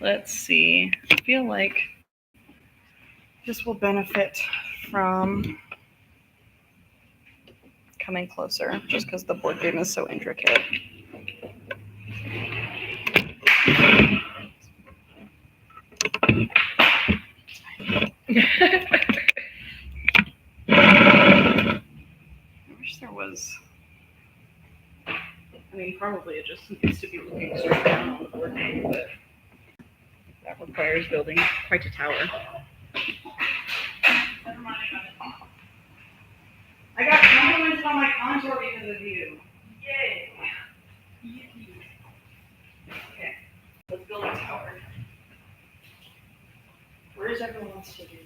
Let's see. I feel like this will benefit from coming closer just because the board game is so intricate. I wish there was. I mean, probably it just needs to be looking straight down on the board game, but that requires building quite a tower. Never mind, I got compliments on my contour because of you. Yay! Okay, let's build a tower. Where is everyone else to do?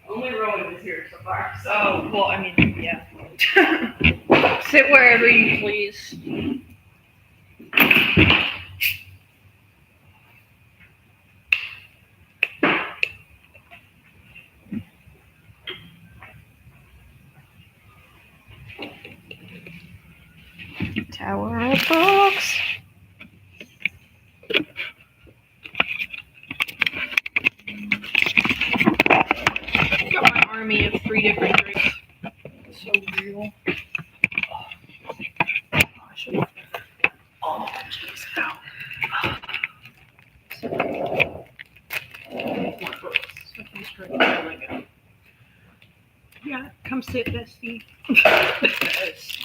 Only Rowan is here so far. So, Oh, well, I mean, yeah. Sit wherever you please. Tower of books. Got my army of 3 different drakes. So real. Oh, jeez, ow. More books. So I can start building it. Yeah, come sit, bestie. Yes.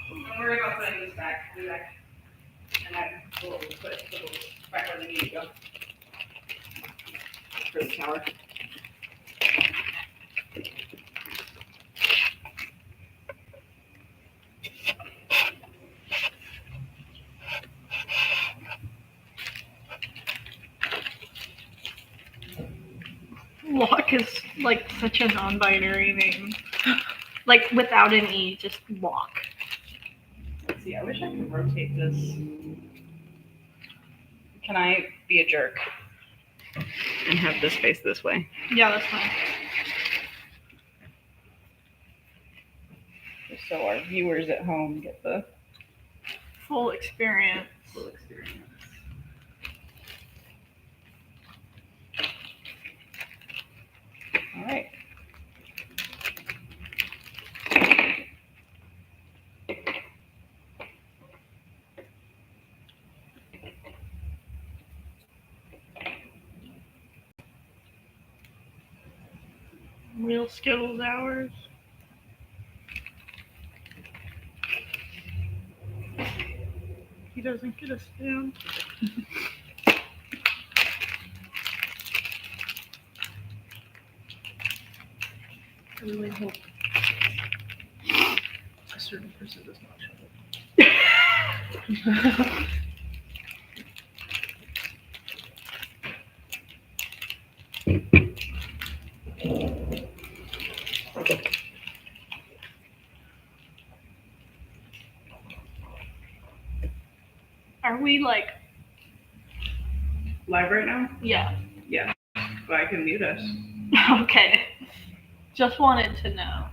Don't worry about putting this back. Put it back. And I will put it back where they need to go. For the tower. Lock is like such a non-binary name. Like without an E, just lock. Let's see, I wish I could rotate this. Can I be a jerk and have this face this way? Yeah, that's fine. Just so our viewers at home get the Full experience. full experience. All right. Real Skittles hours. He doesn't get a spoon. I really hope a certain person does not show up. Are we like? Live right now? Yeah. Yeah. But I can mute us. Okay. Just wanted to know.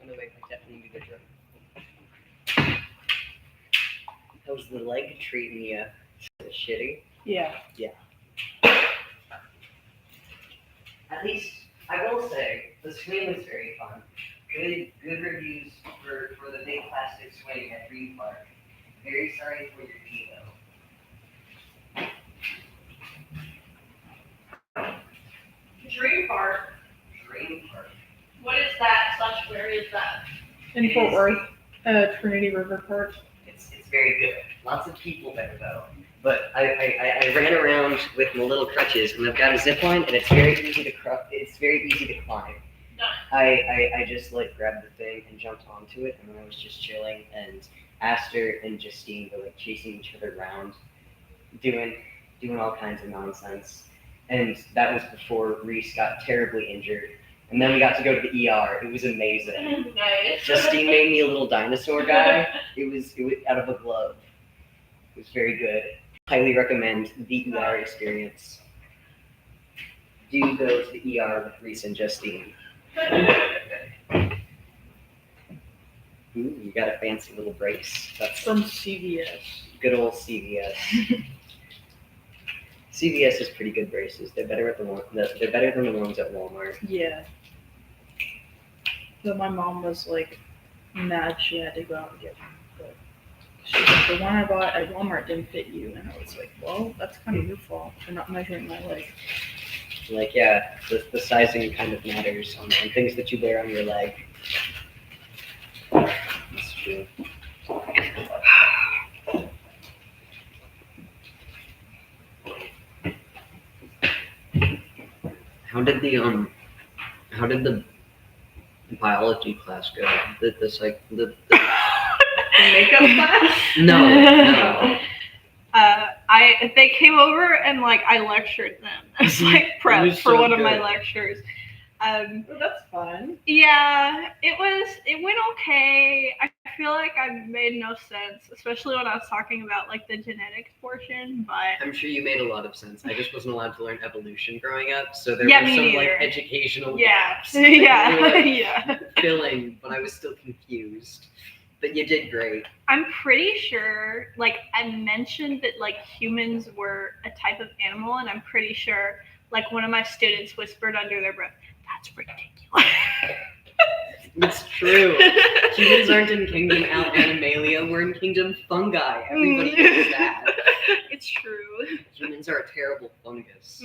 On the way, I definitely need a drink. How's the leg treating you? Is it shitty? Yeah. At least, I will say, the swing was very fun. Good reviews for the big plastic swing at Green Park. Very sorry for your knee, though. Dream Park. Green Park. What is that? Slash, where is that? In Fort Worth, Trinity River Park. It's very good. Lots of people there, though. But I ran around with my little crutches, and I've got a zip line, and it's very easy to climb. I just like grabbed the thing and jumped onto it, and then I was just chilling, and Aster and Justine were like chasing each other around, doing all kinds of nonsense. And that was before Reese got terribly injured. And then we got to go to the ER. It was amazing. Nice. Justine made me a little dinosaur guy. It was out of a glove. It was very good. Highly recommend the ER experience. Do go to the ER with Reese and Justine. Ooh, you got a fancy little brace. That's From CVS. good old CVS. CVS has pretty good braces. They're better than the ones at Walmart. Yeah. So my mom was like mad she had to go out and get one. But she's like, the one I bought at Walmart didn't fit you. And I was like, well, that's kind of your fault for not measuring my leg. Like, yeah, the sizing kind of matters on things that you wear on your leg. That's true. How did the biology class go? The Makeup class? no. They came over and like I lectured them. It's like prep was for so one of my good. lectures. Oh, that's fun. Yeah, it went okay. I feel like I made no sense, especially when I was talking about like the genetics portion, but I'm sure you made a lot of sense. I just wasn't allowed to learn evolution growing up, so there Yeah, were me some neither. like educational yeah. gaps that you were, like, Yeah. filling, but I was still confused. But you did great. I'm pretty sure like I mentioned that like humans were a type of animal, and I'm pretty sure like one of my students whispered under their breath, "That's ridiculous." It's true. Humans aren't in Kingdom Animalia, we're in Kingdom Fungi. Everybody knows that. It's true. Humans are a terrible fungus.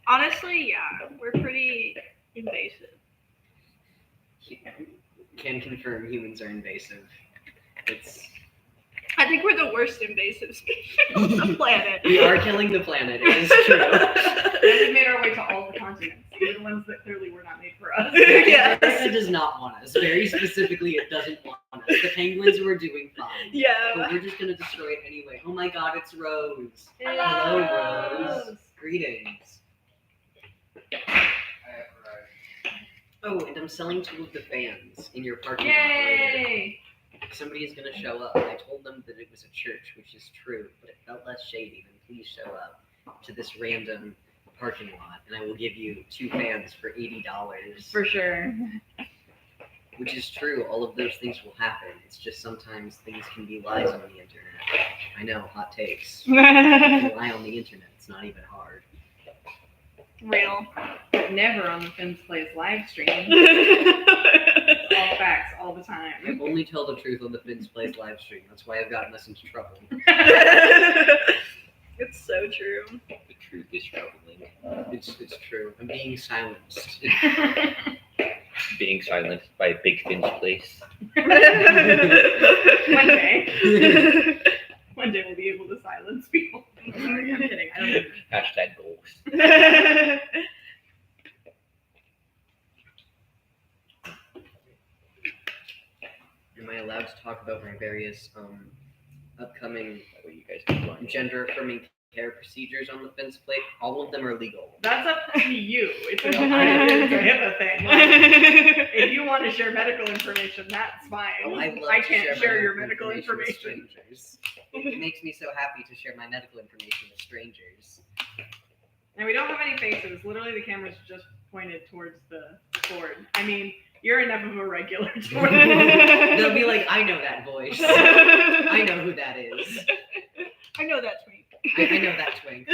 Honestly, yeah, we're pretty invasive. Can confirm humans are invasive. I think we're the worst invasive species on the planet. We are killing the planet, it is true. And we made our way to all the continents, even the ones that clearly were not made for us. Yeah. It does not want us. Very specifically, it doesn't want us. The penguins were doing fine. Yeah. But we're just gonna destroy it anyway. Oh my god, it's Rose. Hello. Hello, Rose. Greetings. Oh, and I'm selling 2 of the fans in your parking lot later. Yay! Somebody is gonna show up. I told them that it was a church, which is true, but it felt less shady than please show up to this random parking lot, and I will give you 2 fans for $80. For sure. Which is true. All of those things will happen. It's just sometimes things can be lies on the internet. I know, hot takes. You can lie on the internet. It's not even hard. Real. Never on the Finn's Plays live stream. All facts, all the I time. only tell the truth on the Finn's Plays live stream. That's why I've gotten us into trouble. It's so true. The truth is troubling. It's true. I'm being silenced. Being silenced by Big Finn's Place. One day. One day we'll be able to silence people. I'm sorry, I'm kidding. I don't know. Hashtag goals. Am I allowed to talk about my various upcoming What you guys can find. gender affirming care procedures on the Finn's Plate? All of them are legal. That's up to you. It's a HIPAA thing. Like, if you want to share medical information, that's fine. Oh, I'd love I to can't my share your medical with information. strangers. It makes me so happy to share my medical information with strangers. And we don't have any faces. Literally, the camera's just pointed towards the Discord. I mean, you're enough of a regular to where They'll be like, I know that voice. I know who that is. I know that twink. I know that twink.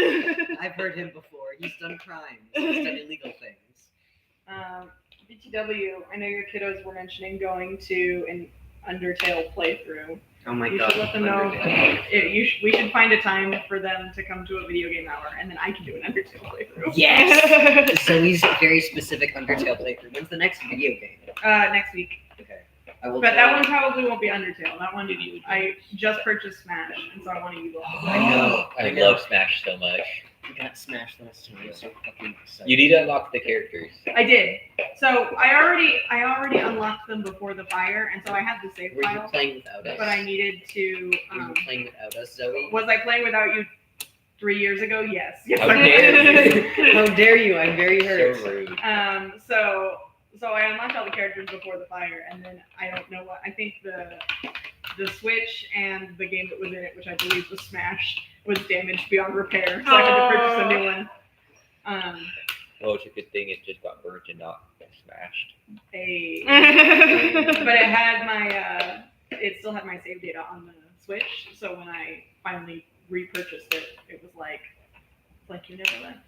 I've heard him before. He's done crimes. He's done illegal things. BTW, I know your kiddos were mentioning going to an Undertale playthrough. Oh my You god. should let them know. Undertale. We should find a time for them to come to a video game hour, and then I can do an Undertale playthrough. Yes! Zoe's very specific Undertale playthrough. When's the next video game? Next week. Okay. I will But tell that you. one probably won't be Undertale. That one, I just purchased Smash, and so I want to use it. I know. I love Smash so much. We got smashed last time. I'm so fucking excited. You need to unlock the characters. I did. So I already unlocked them before the fire, and so I had the save Were you file, playing without us? but I needed to. Were you playing without us, Zoe? Was I playing without you 3 years ago? Yes. Yes, How I dare was. How dare you? I'm very hurt. So rude. So I unlocked all the characters before the fire, and then I don't know what. I think the Switch and the game that was in it, which I believe was Smash, was damaged beyond repair, so I had to purchase a new one. Well, it's a good thing it just got burnt and not smashed. But it had my it still had my save data on the Switch, so when I finally repurchased it, it was like you never left.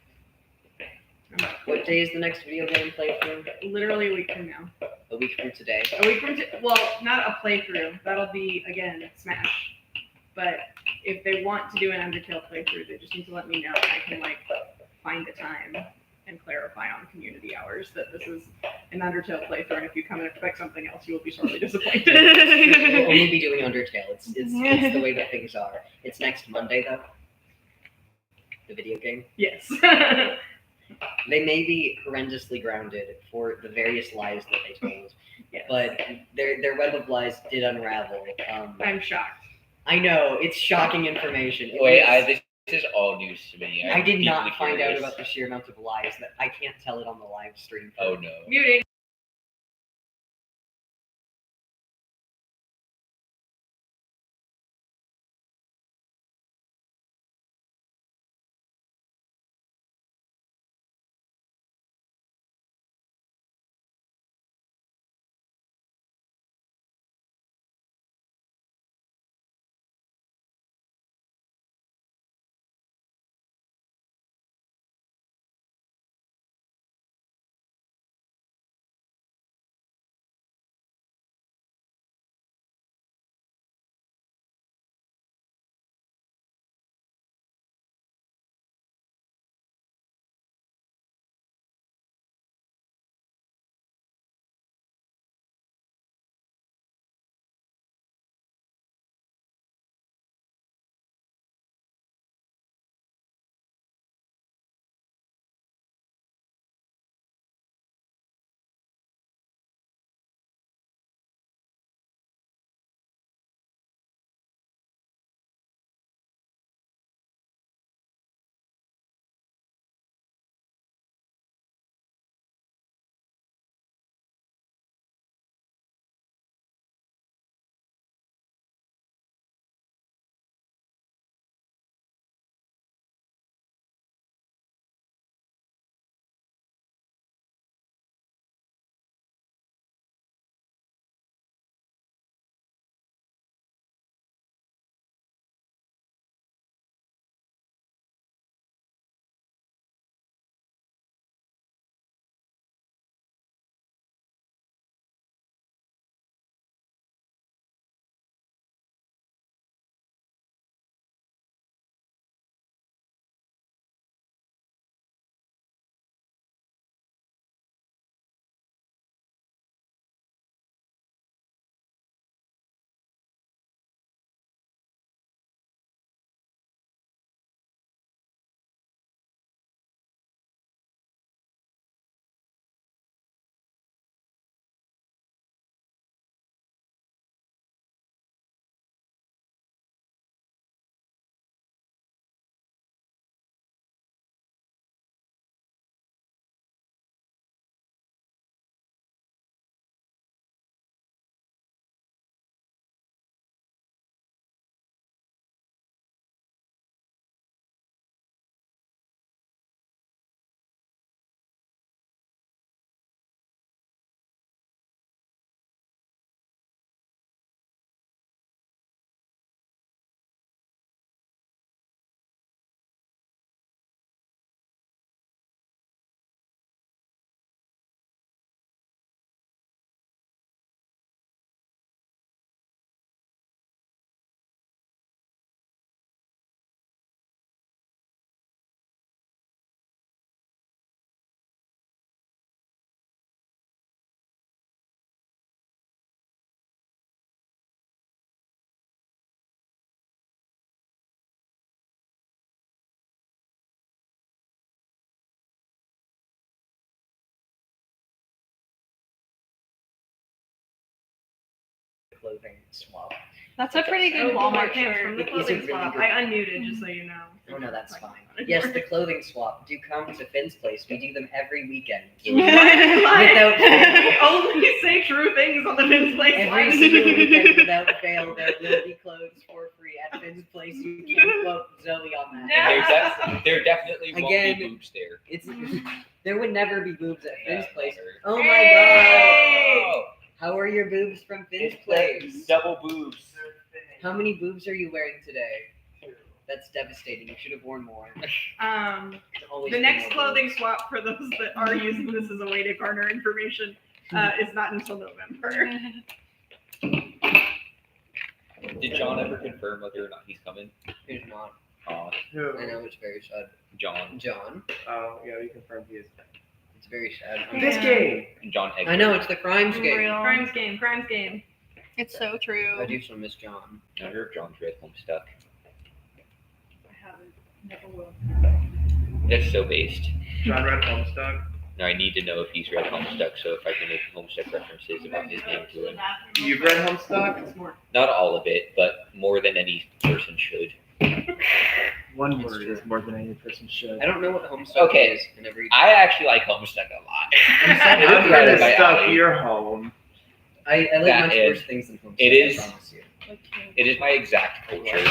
What day is the next video game playthrough? Literally a week from now. A week from today. A week from well, not a playthrough. That'll be again Smash. But if they want to do an Undertale playthrough, they just need to let me know. I can find a time and clarify on community hours that this is an Undertale playthrough, and if you come and expect something else, you will be sorely disappointed. We'll only be doing Undertale. It's the way that things are. It's next Monday though. The video game. Yes. They may be horrendously grounded for the various lies that they told, Yes. but their web of lies did unravel. I'm shocked. I know it's shocking information. It Wait, was- this is all news to me. I I'm did not deeply find out curious. about the sheer amount of lies that I can't tell it on the live stream. Oh no. Muting. clothing swap. That's a pretty good Walmart pants from shirt. the It is a clothing really swap. good I unmuted just so you know. Oh no, that's Like, fine. Yes, the clothing swap. Do come to Finn's place. We do them every weekend. Without fail. we only say true things on the Finn's Place. Every single weekend without fail, there will be clothes for free at Finn's place. You can quote Zoe on that. Yeah. There definitely won't Again, be boobs there. It's there would never be boobs at Finn's Yeah, place. never. Oh my Hey! god! How are your boobs from Finn's It's place? double boobs. How many boobs are you wearing today? That's devastating. You should have worn more. Always The wear next more clothing swap for those that are using this as a way to garner information is not until November. Did John ever confirm whether or not he's coming? boobs. He's not. Aw, I know it's very sad. John. John. Oh, yeah, we confirmed he is. It's very sad. I'm This Yeah. game! John Egbert. I know it's the crimes game. Real. Crimes game, crimes game. It's so I true. do still miss John. I wonder if John's read Homestuck. I haven't. Never will. That's so based. John read Homestuck. Now I need to know if he's read Homestuck, so if I can make Homestuck references about his name to him. You've read Homestuck? It's more. Not all of it, but more than any person should. One That's word true. is more than any person should. I don't know what Homestuck Okay. is. I never. I actually like Homestuck a lot. I'm so It is I'm right kind up of my stuck alley. your home. I like That much is- worse things than Homestuck. it is- I promise you. It is my exact culture.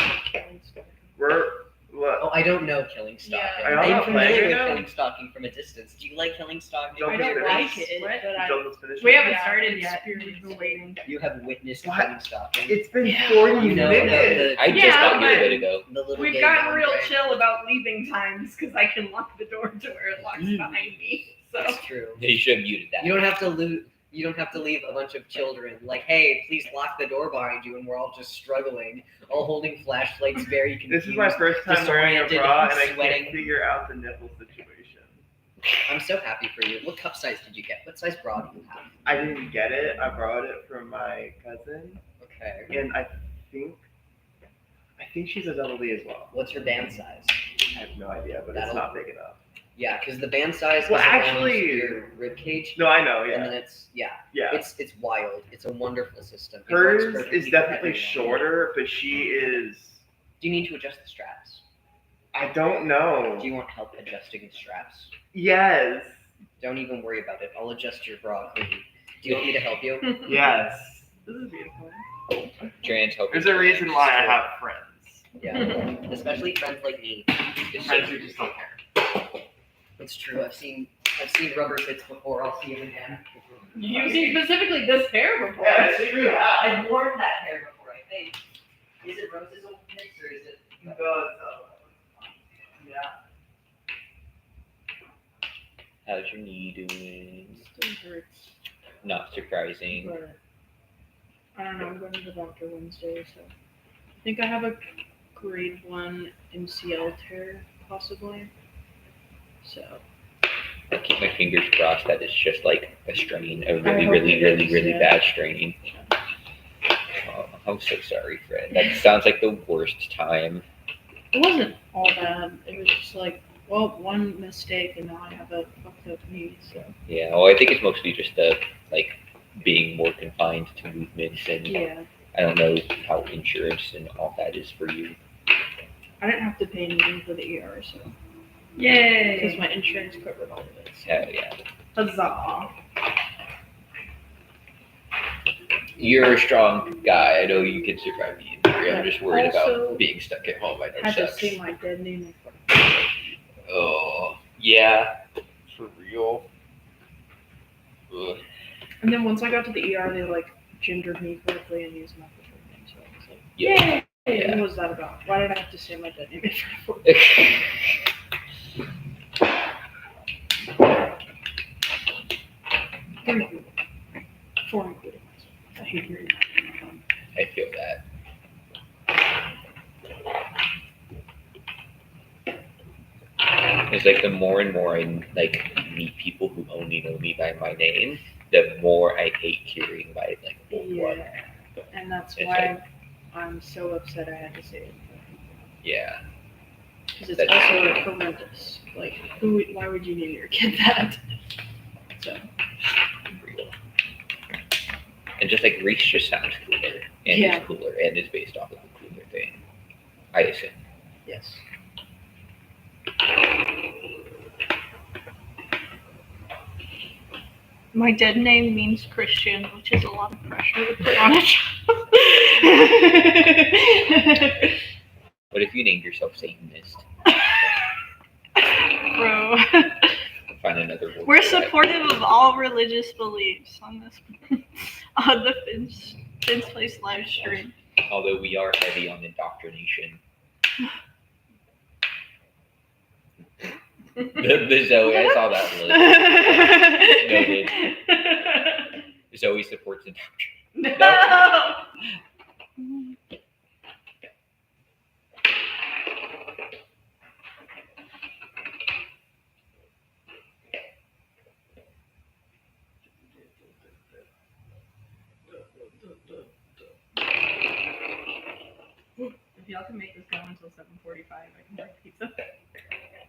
Oh, I don't know Killing Stalking. Yeah. Are y'all I'm not familiar playing with it now? Killing Stalking from a distance. Do you like Killing Stalking? Don't I don't finish. like it, What? but I, Don't let's finish we it. haven't Yeah. started yet. We've been waiting. You have witnessed What? Killing Stalking. It's been Yeah. 40 You know minutes. I just Yeah, got here a but- bit ago. the little We've gay gotten real Andre. chill about leaving times because I can lock the door to where it locks behind me. So That's true. You should have muted that. You don't have to You don't have to leave a bunch of children like, hey, please lock the door behind you, and we're all just struggling, all holding flashlights, very confused. This is my first time wearing a disoriented, bra, and I sweating. can't figure out the nipple situation. I'm so happy for you. What cup size did you get? What size bra do you have? I didn't get it. I borrowed it from my cousin, Okay. and I think she's a double D as well. What's your band size? I have no idea, but That'll- it's not big enough. Yeah, because the band size Well, is around actually- your rib cage, No, I know. and then Yeah, it's yeah, yeah. it's wild. It's a wonderful system. It works Hers perfectly is for definitely everyone. shorter, but she is. Do you need to adjust the straps? I don't know. Do you want help adjusting the straps? Yes. Don't even worry about it. I'll adjust your bra for you. Do you want me to help you? Yes. this is beautiful. Trans help. There's a reason why I have friends. Yeah, especially friends like me. It's Friends so- who just don't care. It's true. I've seen rubber tits before. I'll see them again. You've seen specifically this pair before. Yes, you have. I've worn that hair before. I think. Is it Rose's old pics or is it? Yeah. How's your knee doing? Still hurts, Not surprising. but I don't know. I'm going to the doctor Wednesday, so I think I have a grade 1 MCL tear, possibly. So I keep my fingers crossed that it's just like a strain, a I really, hope really, it really, is, really yeah. bad strain. Oh, I'm so sorry, Fred. That sounds like the worst time. it wasn't all bad. It was just like, well, one mistake and now I have a fucked up knee. So Yeah, well, I think it's mostly just the like being more confined to movements, and yeah, I don't know how insurance and all that is for you. I didn't have to pay anything for the ER, so yay! Because my insurance covered all of it. So. Hell yeah. Huzzah! You're a strong guy. I know you can survive the injury. I'm just worried Also, about being stuck at home. I know Had to sucks. see my dead name. Oh, yeah. For real. Ugh. And then once I got to the ER, they like gendered me correctly and used my preferred name. So I was like, Yeah. yay! Yeah. What was that about? Why did I have to say my dead name in front of For including myself. I hate hearing that. I feel that. It's like the more and more I like meet people who only know me by my name, the more I hate hearing my like full one. Yeah. And that's It's why I'm so upset I had to say it. Yeah. Because it's That's also horrendous. Like, why would you name your kid that? So. Real. And just like Reese just sounds cooler. and Yeah. is cooler and is based off of the cooler thing. I assume. Yes. My dead name means Christian, which is a lot of pressure to put on a child. What if you named yourself Satanist? Bro. Find another word. We're for that. supportive of all religious beliefs on this on the Finn's Place live stream. Although we are heavy on indoctrination. the Zoe, I saw that list. Noted. Zoe supports indoctrination. No. If y'all can make this go until 7:45, I can make pizza.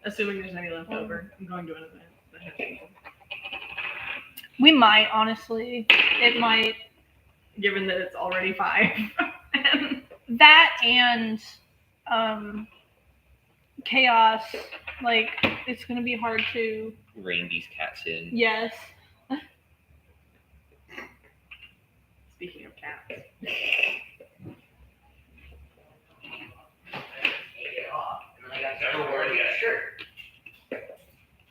Assuming there's any left over, I'm going to an event that has people. We might, honestly. It might. Given that it's already 5. That and chaos. Like, it's going to be hard to. Rein these cats in. Yes. Speaking of cats.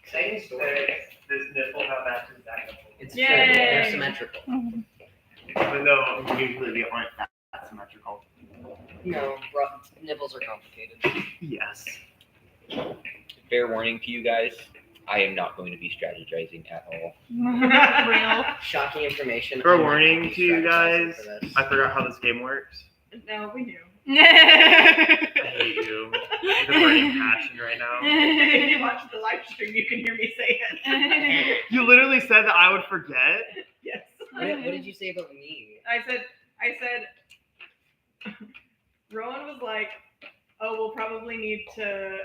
Exciting story. This nipple, how matches that nipple. It's Yay. true. They're symmetrical. Even though usually they aren't that symmetrical. No, nipples are complicated. Yes. Fair warning to you guys, I am not going to be strategizing at all. Real. Shocking information. Fair I'm not warning gonna be to you strategizing guys. for this. I forgot how this game works. No, we knew. I hate you. The burning passion right now. If you watch the live stream, you can hear me say it. You literally said that I would forget. Yes. What did you say about me? I said, Rowan was like, oh, we'll probably need to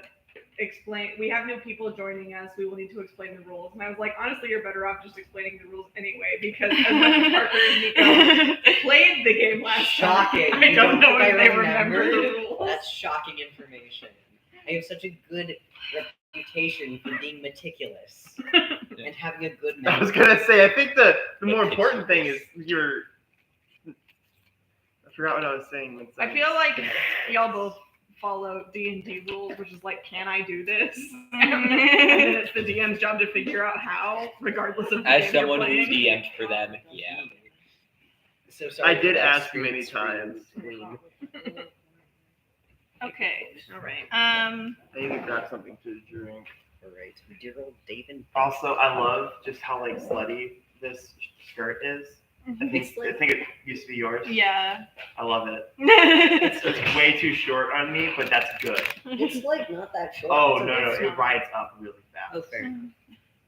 explain. We have new people joining us. We will need to explain the rules. And I was like, honestly, you're better off just explaining the rules anyway, because as much as Parker and Nico played the game last Shocking. time, I You don't know think if I they remember the rules. That's shocking information. I have such a good reputation for being meticulous and having a good I was memory. gonna say, I think the more important thing is your. I forgot what I was saying. When I feel like y'all both follow D&D rules, which is like, can I do this? And then it's the DM's job to figure out how, regardless of the As game you're someone who playing. DM'd for them, yeah. So sorry I did for that ask many screen times. queen. Okay. All right. I need to grab something to drink. Alright, dear old David. Also, I love just how like slutty this skirt is. I think it used to be yours. Yeah. I love it. It's It's way too short on me, but that's good. It's like not that short. Oh It's no, okay. no, It's it not- rides up really fast. Oh, fair.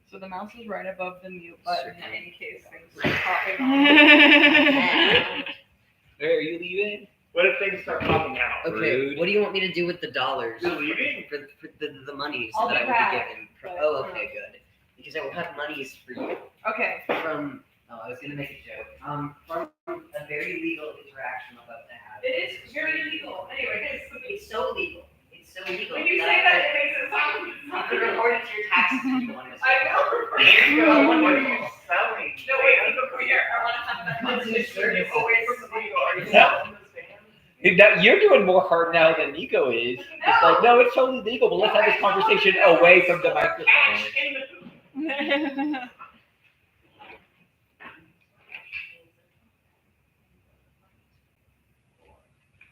So the mouse is right above the mute button in case things Oh. start popping on. Hey, are you leaving? What if things start popping out? Okay, Rude. what do you want me to do with the dollars? You're leaving? For the monies I'll that be I will back, be given. but- Oh, okay, good. Because I will have monies for you Okay. from. Oh, I was gonna make a joke. From a very legal interaction I'm about to have. It is very illegal. Anyway, It's so legal. It's so legal. when you that say I that, could- it makes it sound. you could report it to your taxes if you wanted to. I will report There it. you go. What are Wonderful. you selling? No, wait, Nico, come here. I want to have that conversation with you away from the video. Are you selling this band? That, you're doing more hard now than Nico is. It's like, no, it's totally legal, but let's have this conversation away from the microphone. Cash in the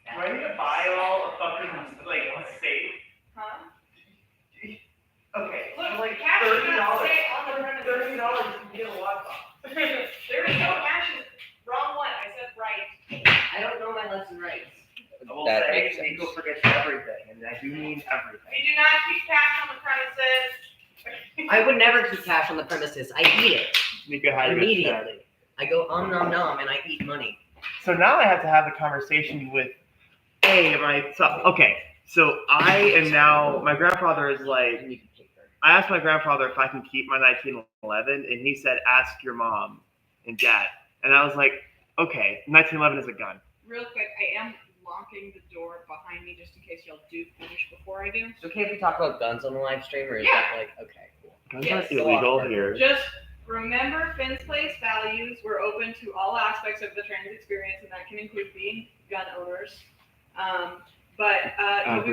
Do I need to buy all a fucking like a safe? Huh? Okay, Look, for like cash does $30. not say on the front of the $30 you can get a laptop. There is no cash. Wrong one. I said right. I don't know my left and rights. I will That say makes sense. Nico forgets everything, and I do mean everything. We do not keep cash on the premises. I would never keep cash on the premises. I eat it Nico had to immediately. I go nom nom and I eat money. So now I have to have the conversation with, hey, okay. So I am now. My grandfather is like. And you can pay for it. I asked my grandfather if I can keep my 1911, and he said, "Ask your mom and dad." And I was like, "Okay, 1911 is a gun. real quick, I am locking the door behind me just in case y'all do finish before I do. It's okay if we talk about guns on the live stream, or is Yeah. that like okay, cool? Guns Yes. aren't illegal here. Just remember Finn's Place values. We're open to all aspects of the trans experience, and that can include being gun owners. But don't be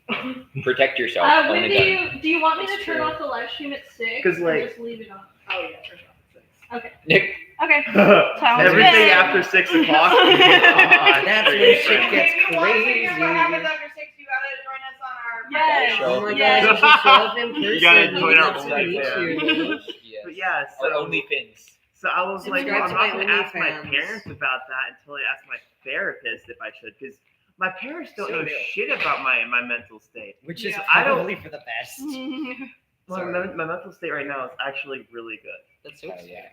mean. Protect yourself. Own a Wendy, gun. do you want me That's to turn true. off the live stream at 6? 'Cause, or like- just leave it on? Oh yeah, turn it off. Okay. Nick, Okay. Sounds Everything good. after 6 o'clock. That's when Great, shit right. gets If you want to hear what crazy. happens after 6, you gotta join us on our. Yes. Oh my Yes. god, you should show up in person. You gotta We'd join our love to live meet there. you. yes. But yeah, Or so OnlyFins. So I was like, well, Subscribe I'm to not my going to ask my OnlyFans. parents about that until I ask my therapist if I should, because my parents don't So know do. shit about my mental state. Which is Yeah. I don't- probably for the best. Well, Sorry. my mental state right now is actually really good, That's so Oh, exciting. yeah.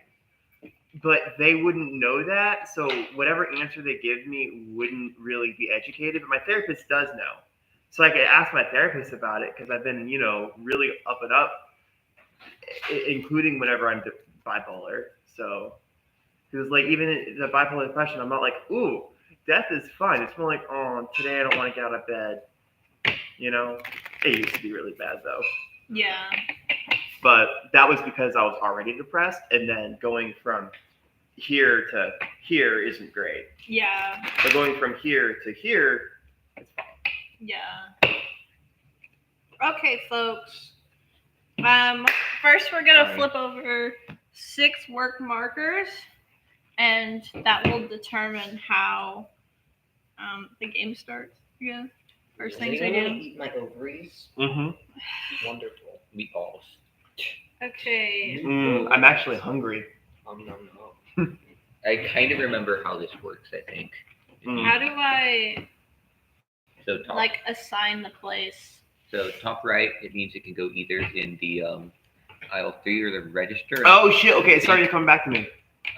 but they wouldn't know that, so whatever answer they give me wouldn't really be educated. But my therapist does know, so I could ask my therapist about it because I've been, really up and up, including whenever I'm bipolar. So. Because, like, even in the bipolar depression, I'm not like, ooh, death is fun. It's more like, oh, today I don't want to get out of bed. It used to be really bad, though. Yeah. But that was because I was already depressed, and then going from here to here isn't great. Yeah. But going from here to here, it's fine. Yeah. Okay, folks. First we're gonna Sorry. flip over 6 work markers, and that will determine how the game starts. Yeah. First Does things we anyone want to do. eat my ovaries? Mm-hmm. Wonderful. Meatballs. Okay. I'm actually hungry. Nom nom nom. I kind of remember how this works, I think. Mm. How do I So top, assign the place? so top right, it means it can go either in the aisle 3 or the register. Oh, shit. Okay, it started coming back to me.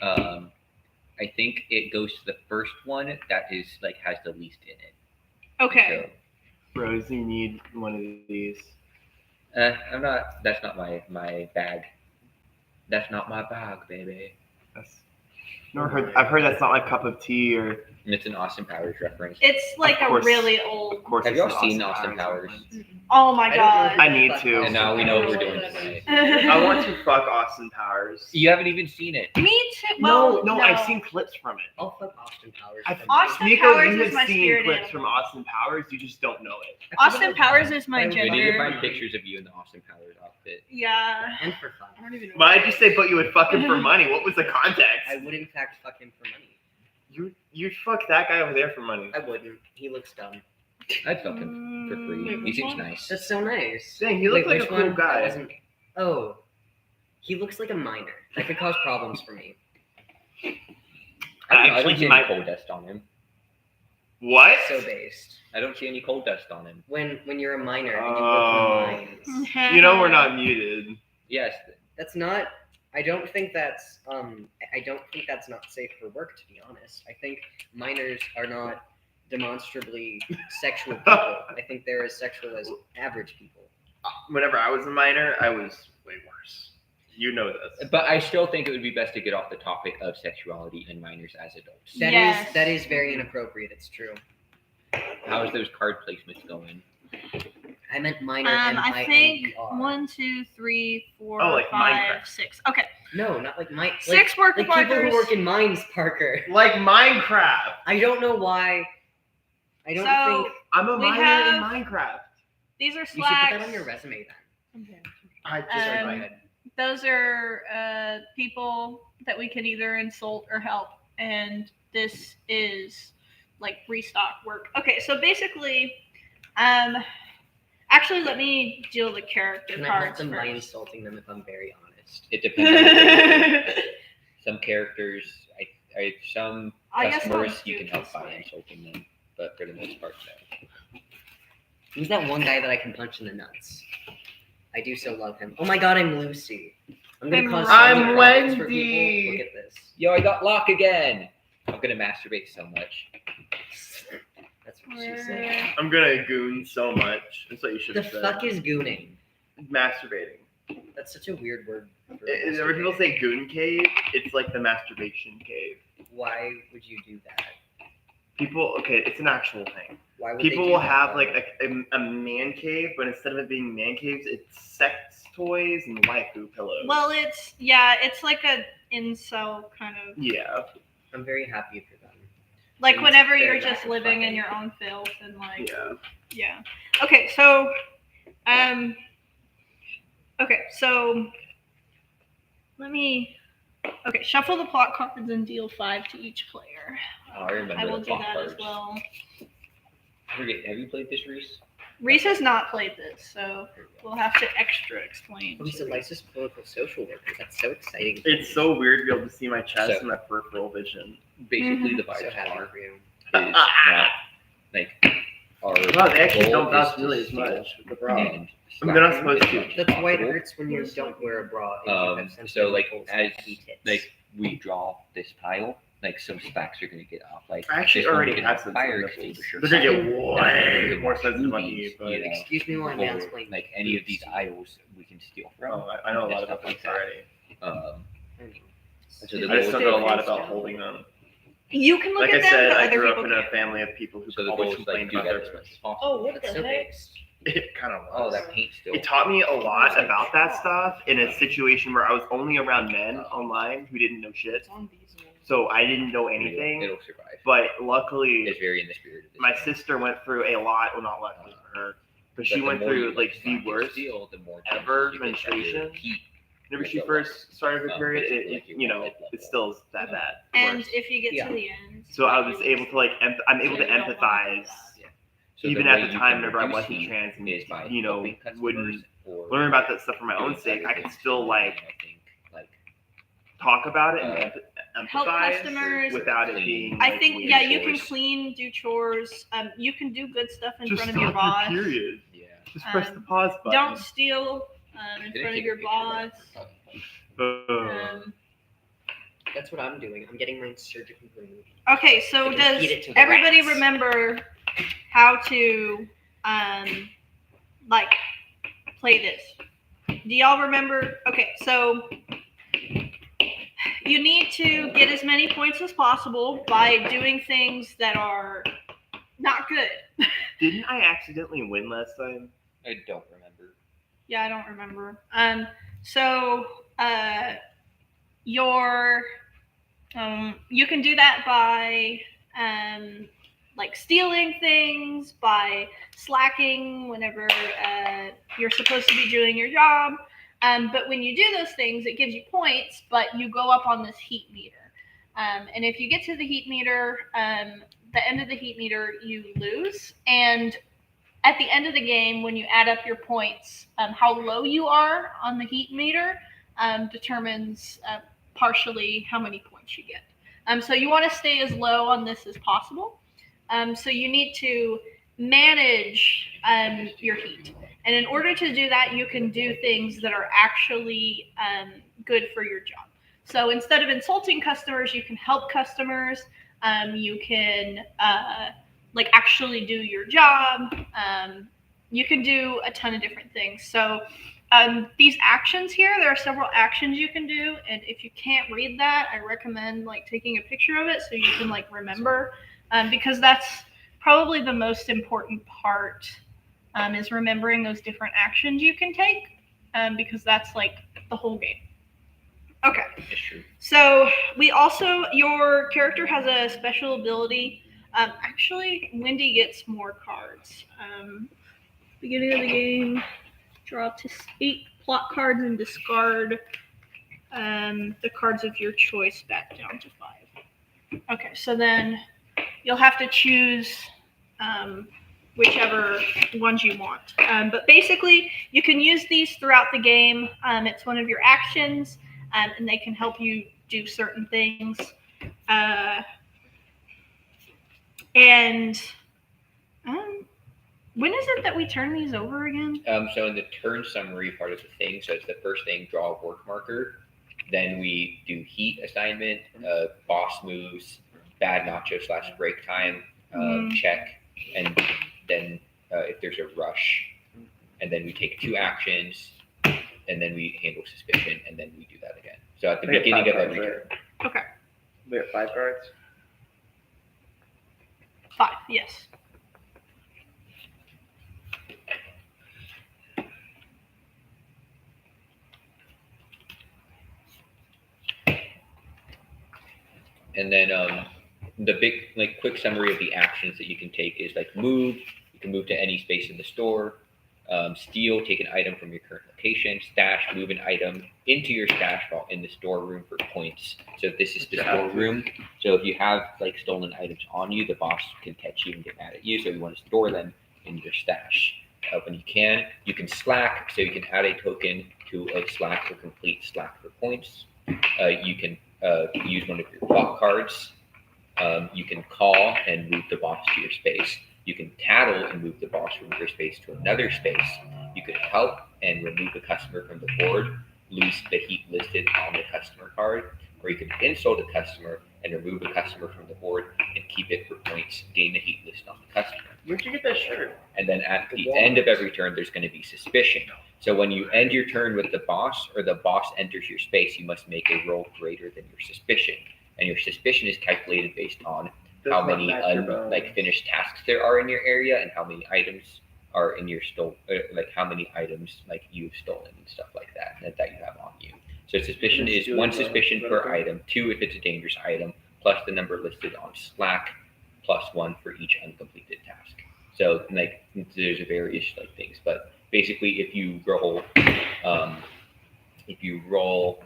I think it goes to the first one that is has the least in it. Okay. Rose, you need one of these. So, I'm not. That's not my bag. That's not my bag, baby. I've heard that's not my cup of tea or. And it's an Austin Powers reference. It's like Of course. a really old. Of course, Have it's y'all an seen Austin Powers? reference. Oh my I don't god. know I need what to. And now we know what we're doing tonight. I want to fuck Austin Powers. You haven't even seen it. Me too. No, Well, no, I've seen clips from it. I'll fuck Austin Powers. Austin Nico, Powers you is my have seen spirit clips animal. from Austin Powers. You just don't know it. Austin Powers is my We We need to gender. find pictures of you in the Austin Powers outfit. Yeah. And for fun. I don't even know. Why did you say, but you would fuck him for money? What was the context? I would in fact fuck him for money. You'd fuck that guy over there for money. I wouldn't. He looks dumb. I'd fuck him for free. Mm, He seems what? nice. That's so nice. Dang, he looks Wait, like a which cool one? guy. That wasn't... Oh. He looks like a minor. That could cause problems for me. I don't Actually, see he any might- coal dust on him. What? So based. I don't see any coal dust on him. When you're a minor and you Oh. work in the mines. You know we're not muted. Yes. That's not. I don't think that's not safe for work. To be honest, I think minors are not demonstrably sexual people. I think they're as sexual as average people. Whenever I was a minor, I was way worse. You know this. But I still think it would be best to get off the topic of sexuality and minors as adults. Yes. That is very inappropriate. It's true. How's those card placements going? I meant minor. I think M-I-N-E-R. 1, 2, 3, 4, Oh, like 5, Minecraft. 6. Okay. No, not like mine. 6 work Like markers. people who work in mines, Parker. Like Minecraft. I don't know why. I don't So- think I'm a We minor have- in Minecraft. These are you should slacks. put that on your resume then. I just Sorry, go Um, ahead. Those are people that we can either insult or help, and this is like restock work. Okay, so basically, actually, let me deal the character Can I help cards them by first. insulting them if I'm very honest? It depends. Some characters, some I guess I'll customers, do you it can help this by way. insulting them, but for the most part, no. Who's that one guy that I can punch in the nuts? I do so love him. Oh my god, I'm Lucy. I'm gonna I'm cause so I'm many problems for Wendy. people. Look at this. Yo, I got lock again. I'm gonna masturbate so much. That's what she said. I'm gonna goon so much. That's what you should The have said. fuck is gooning? Masturbating. That's such a weird word. for Whenever people masturbate. say goon cave, it's like the masturbation cave. Why would you do that? Okay, it's an actual thing. Why would People they do will that, have though? like a man cave, but instead of it being man caves, it's sex toys and waifu pillows. Well, it's like a incel kind of yeah. I'm very happy for them. like It's whenever their you're lack just of living in fucking- your own filth and like Yeah. yeah. Okay, so let me shuffle the plot cards and deal 5 to each player. Oh, I remember I will the do plot that cards. as well. I forget, have you played this, Reese? Reese has not played this, so we'll have to extra explain. Oh, he's a licensed political social worker. That's so exciting. It's so weird to be able to see my chest So- and my peripheral vision. Basically, the So vibes happy are for you. is that like our Wow, they actually goal don't bounce is to nearly as steal much with the bra. and I mean, they're not slap supposed as to. much as That's why it possible. hurts when you don't wear a bra. If you have sensitive So like nipples as and pee tits. like we draw this pile, like some stacks are gonna get off. Like I actually this one already can have have some fire nipples. extinguisher. They're gonna sign. get way Like, more sensitive on movies, you, but you know, Excuse me while I'm or, mansplaining. like any of these aisles we can steal from. oh, I know a lot and about stuff like this already. I mean, So the I just goal don't is know a lot to- about holding them. You can look Like at I them, said, but I other grew up people in a can't. family of people who So the always goal is like complained do about that their as much as parents. possible. Oh, what that's the so heck? gross. It kind of Oh, was. that paint still. It taught me a lot about that stuff in a situation where I was only around men online who didn't know shit. It's on these ones. So I didn't know anything. It'll survive. But luckily, It's very in the spirit of this. my game. sister went through a lot. Well, not luckily for her, but she the went more you, through like slap the and worst. steal, the more ever chances you get that your menstruation. heat Whenever will she go first started her up. period, Basically, like you know, your blood it level. still is that bad. And worse. if you get Yeah. to the end, So I was able to like, I'm able to you don't wanna do empathize. that. So Even the at way the you time, can whenever I reduce wasn't heat trans and is by you know helping customers wouldn't or learn about that stuff for my own doing sake, better I could things still to like I think, like talk about it and Help empathize customers. without it being. I like, think weird. yeah, you can chores. clean, do chores. You can do good stuff in Just front of your stop boss. period. yeah. Just press the Um, pause button. Don't steal in Did I front of take a your picture boss. of that? Um, That's what I'm doing. I'm getting mine surgically removed. okay, so I can does feed it to the everybody rats. remember how to like play this? Do y'all remember? Okay, so you need to get as many points as possible by doing things that are not good. Didn't I accidentally win last time? I don't remember. Yeah, I don't remember. So your you can do that by like stealing things, by slacking whenever you're supposed to be doing your job. But when you do those things, it gives you points, but you go up on this heat meter. And if you get to the heat meter, the end of the heat meter, you lose. And at the end of the game, when you add up your points, how low you are on the heat meter determines partially how many points you get. So you want to stay as low on this as possible. So you need to manage your heat. And in order to do that, you can do things that are actually good for your job. So instead of insulting customers, you can help customers. You can like actually do your job. You can do a ton of different things. So these actions here, there are several actions you can do. And if you can't read that, I recommend like taking a picture of it so you can like remember, because that's probably the most important part, is remembering those different actions you can take, because that's like the whole game. Okay. It's true. So we also, your character has a special ability. Actually, Wendy gets more cards. Beginning of the game, draw up to 8 plot cards and discard the cards of your choice back down to 5. Okay, so then you'll have to choose whichever ones you want. But basically, you can use these throughout the game. It's one of your actions, and they can help you do certain things. And when is it that we turn these over again? So in the turn summary part of the thing, so it's the first thing, draw a work marker. Then we do heat assignment, boss moves, bad nacho / break time, check, and then if there's a rush, and then we take 2 actions, and then we handle suspicion, and then we do that again. So at the We have beginning 5 of every cards, turn. Okay. We have 5 cards. 5, yes. And then the big, like, quick summary of the actions that you can take is like move. You can move to any space in the store. Steal, take an item from your current location. Stash, move an item into your stash while in the storeroom for points. So this is the storeroom. So if you have like stolen items on you, the boss can catch you and get mad at you. So you want to store them in your stash. When you can slack. So you can add a token to a slack or complete slack for points. You can use one of your clock cards. You can call and move the boss to your space. You can tattle and move the boss from your space to another space. You can help and remove a customer from the board, lose the heat listed on the customer card, or you can insult a customer and remove a customer from the board and keep it for points, gain the heat list on the customer. Where'd you get that shirt? And then at the end of every turn, there's going to be suspicion. So when you end your turn with the boss or the boss enters your space, you must make a roll greater than your suspicion. And your suspicion is calculated based on how many finished tasks there are in your area and how many items are in your like how many items like you've stolen and stuff like that you have on you. So suspicion is 1 suspicion per item, 2 if it's a dangerous item, plus the number listed on Slack, plus 1 for each uncompleted task. So like there's a various like things, but basically if you roll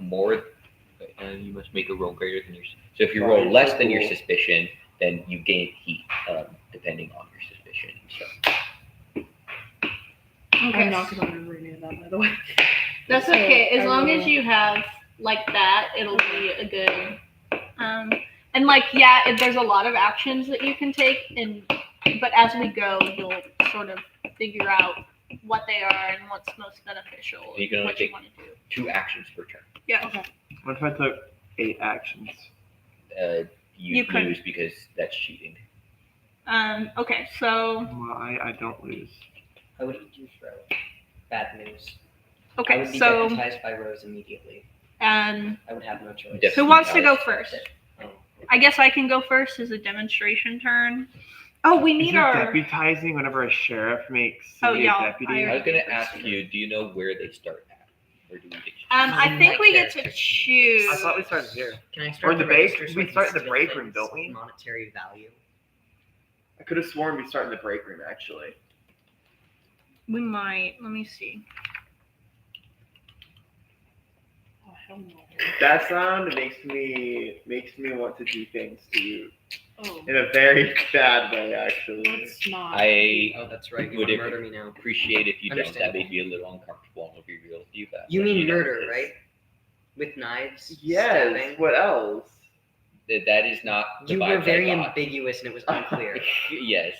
more, you must make a roll greater than yours. So if you roll less than your suspicion, then you gain heat, depending on your suspicion. So Okay. I'm not going to remember any of that, by the way. That's So, okay. As I long will- as you have like that, it'll be a good. And like there's a lot of actions that you can take, but as we go, you'll sort of figure out what they are and what's most beneficial. You can only what take you want to do. 2 actions per turn. Yeah. Okay. What if I took 8 actions? You You could- lose because that's cheating. Okay. So Well, I don't lose. How would you throw? Bad news. I okay. would be So deputized by Rose immediately. I would have no choice. Def- who wants to go Deputized. first? Oh. I guess I can go first as a demonstration turn. Oh, we need Isn't our. deputizing whenever a sheriff makes Oh, city yeah, a deputy? I was going to ask you, do you know where they start at? Or do we get I think we get to choose. I thought we started here. Can I start Or the the register bake- so we I can start in the see break if room, it's don't we? Monetary value. I could have sworn we start in the break room, actually. We might. Let me see. Oh, hell no. That sound makes me want to do things to you Oh, in a very bad way, actually. let's not. I Oh, that's right. You would want to murder me now. appreciate if you don't. That Understandable. made me a little uncomfortable. I'll be real with you. But You mean know murder, it is. right? With knives? Yes. Stabbing? What else? That is not the You vibes were very I got. ambiguous and it was unclear. Yes,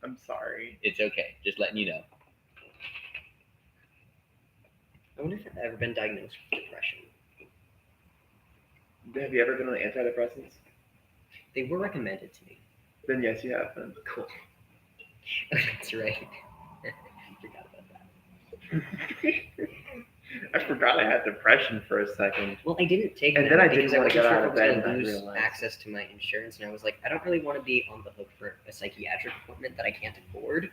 I'm sorry. it's okay. Just letting you know. I wonder if I've ever been diagnosed with depression. Have you ever been on antidepressants? They were recommended to me. Then yes, you have been. Cool. That's right. Forgot about that. I forgot I had depression for a second. Well, I didn't take And them then I didn't because I wanna wasn't get sure out if of I was bed, going and to I lose realized. access to my insurance, and I was like, I don't really want to be on the hook for a psychiatric appointment that I can't afford,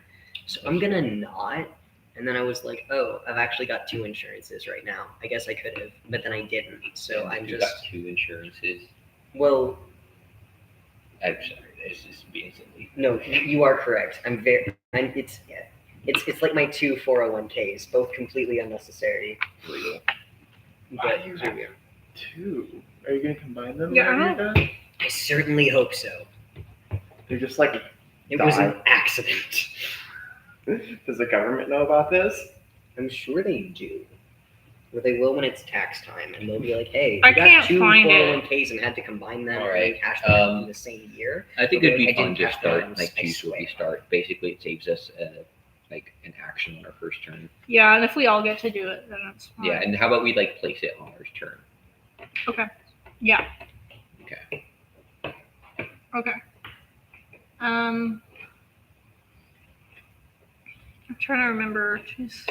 so I'm gonna not. And then I was like, oh, I've actually got 2 insurances right now. I guess I could have, but then I didn't. So I'm You just got 2 insurances. well. I'm sorry. This is being silly. No, you are correct. It's like my 2 401ks, both completely unnecessary. Legal. But you here have we are. 2. Are you gonna combine them? Yeah, when I you're done? I certainly hope so. They're just like. It was an Die. accident. Does the government know about this? I'm sure they do. Or they will when it's tax time, and they'll be like, "Hey, I you got can't 2 find it. 401ks and had to combine them All and then right, cash them out in the same year." I think Okay, it'd be I fun didn't to have start times, like I choose what we swear. start. Basically, it saves us like an action on our first turn. Yeah, and if we all get to do it, then that's fine. Yeah, and how about we like place it on our turn? Yeah. Okay. Okay. I'm trying to remember. Jeez.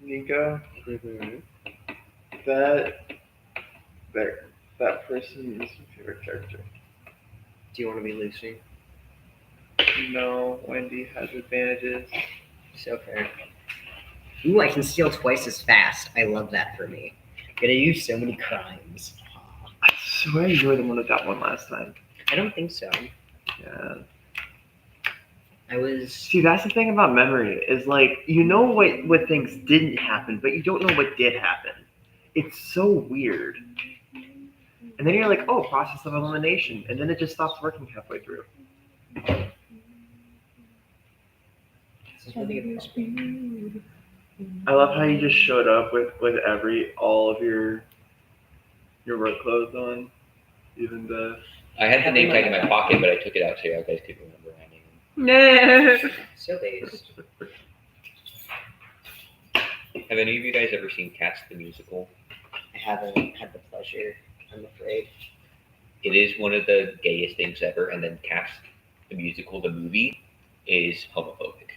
Nico, Mhm. that person is my favorite character. Do you want to be Lucy? No, Wendy has advantages. So fair. Ooh, I can steal twice as fast. I love that for me. Gonna do so many crimes. I swear you were the one that got one last time. I don't think so. Yeah. I was. See, that's the thing about memory is like you know what things didn't happen, but you don't know what did happen. It's so weird. And then you're like, oh, process of elimination, and then it just stops working halfway through. I love how you just showed up with all of your work clothes on, even the. I had the name tag in my pocket, but I took it out so you guys could remember my name. No. So based. Have any of you guys ever seen Cats the musical? I haven't had the pleasure, I'm afraid. It is one of the gayest things ever, and then Cats the musical, the movie, is homophobic.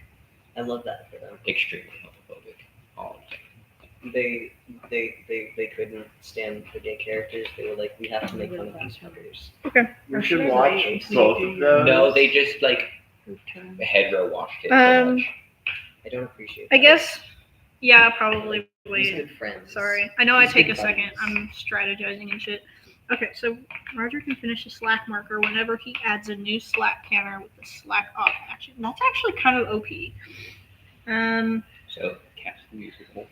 I love that for them. Extremely homophobic. All the time. They couldn't stand the gay characters. They were like, we have to make fun of these fuckers. You should watch both of those. No, they just like hetero watched it so Um, much. I don't appreciate I that. guess. Yeah, probably. He's good friends. Sorry. I know I He's take a good second. buddies. I'm strategizing and shit. Okay, so Roger can finish a slack marker whenever he adds a new slack counter with the slack off action. That's actually kind of OP. So Cats the musical,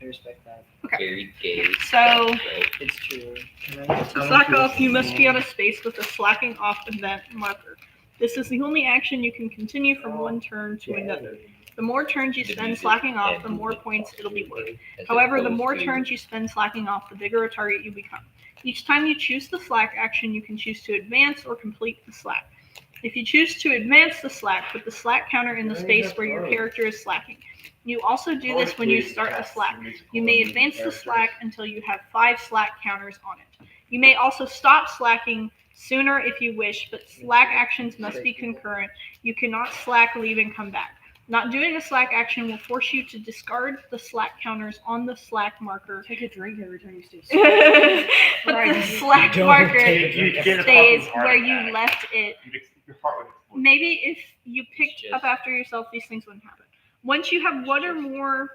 I respect that. very gay. So- It's true. To slack off, you must be on a space with a slacking off event marker. This is the only action you can continue from one turn to another. The more turns you spend slacking off, the more points it'll be worth. However, the more turns you spend slacking off, the bigger a target you become. Each time you choose the slack action, you can choose to advance or complete the slack. If you choose to advance the slack, put the slack counter in the space where your character is slacking. You also do this when you start a slack. You may advance the slack until you have 5 slack counters on it. You may also stop slacking sooner if you wish, but slack actions must be concurrent. You cannot slack, leave, and come back. Not doing a slack action will force you to discard the slack counters on the slack marker. Take a drink every time you stay. But the slack marker You get a stays fucking heart where attack. you left it. Your heart would explode. Maybe if you picked up after yourself, these things wouldn't happen. Once you have one or more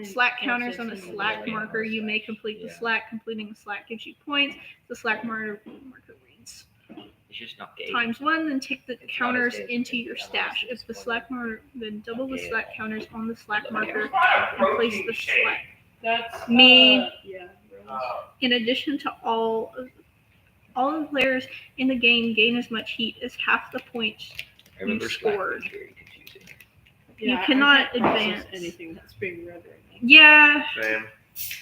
slack counters on a slack marker, you may complete the slack. Completing the slack gives you points. The slack marker reads It's just not gay. ×1, then take the It's not counters as gay as into maybe your I wanna stash. see If the this slack marker, then double the Okay. slack counters on the slack marker It's not a and place the protein shake. slack. That's Me. Yeah. In addition to all of the players in the game gain as much heat as half the points. I remember You Slack scored. was very confusing. You I cannot can't process advance. anything that's being read right now. Yeah, Same.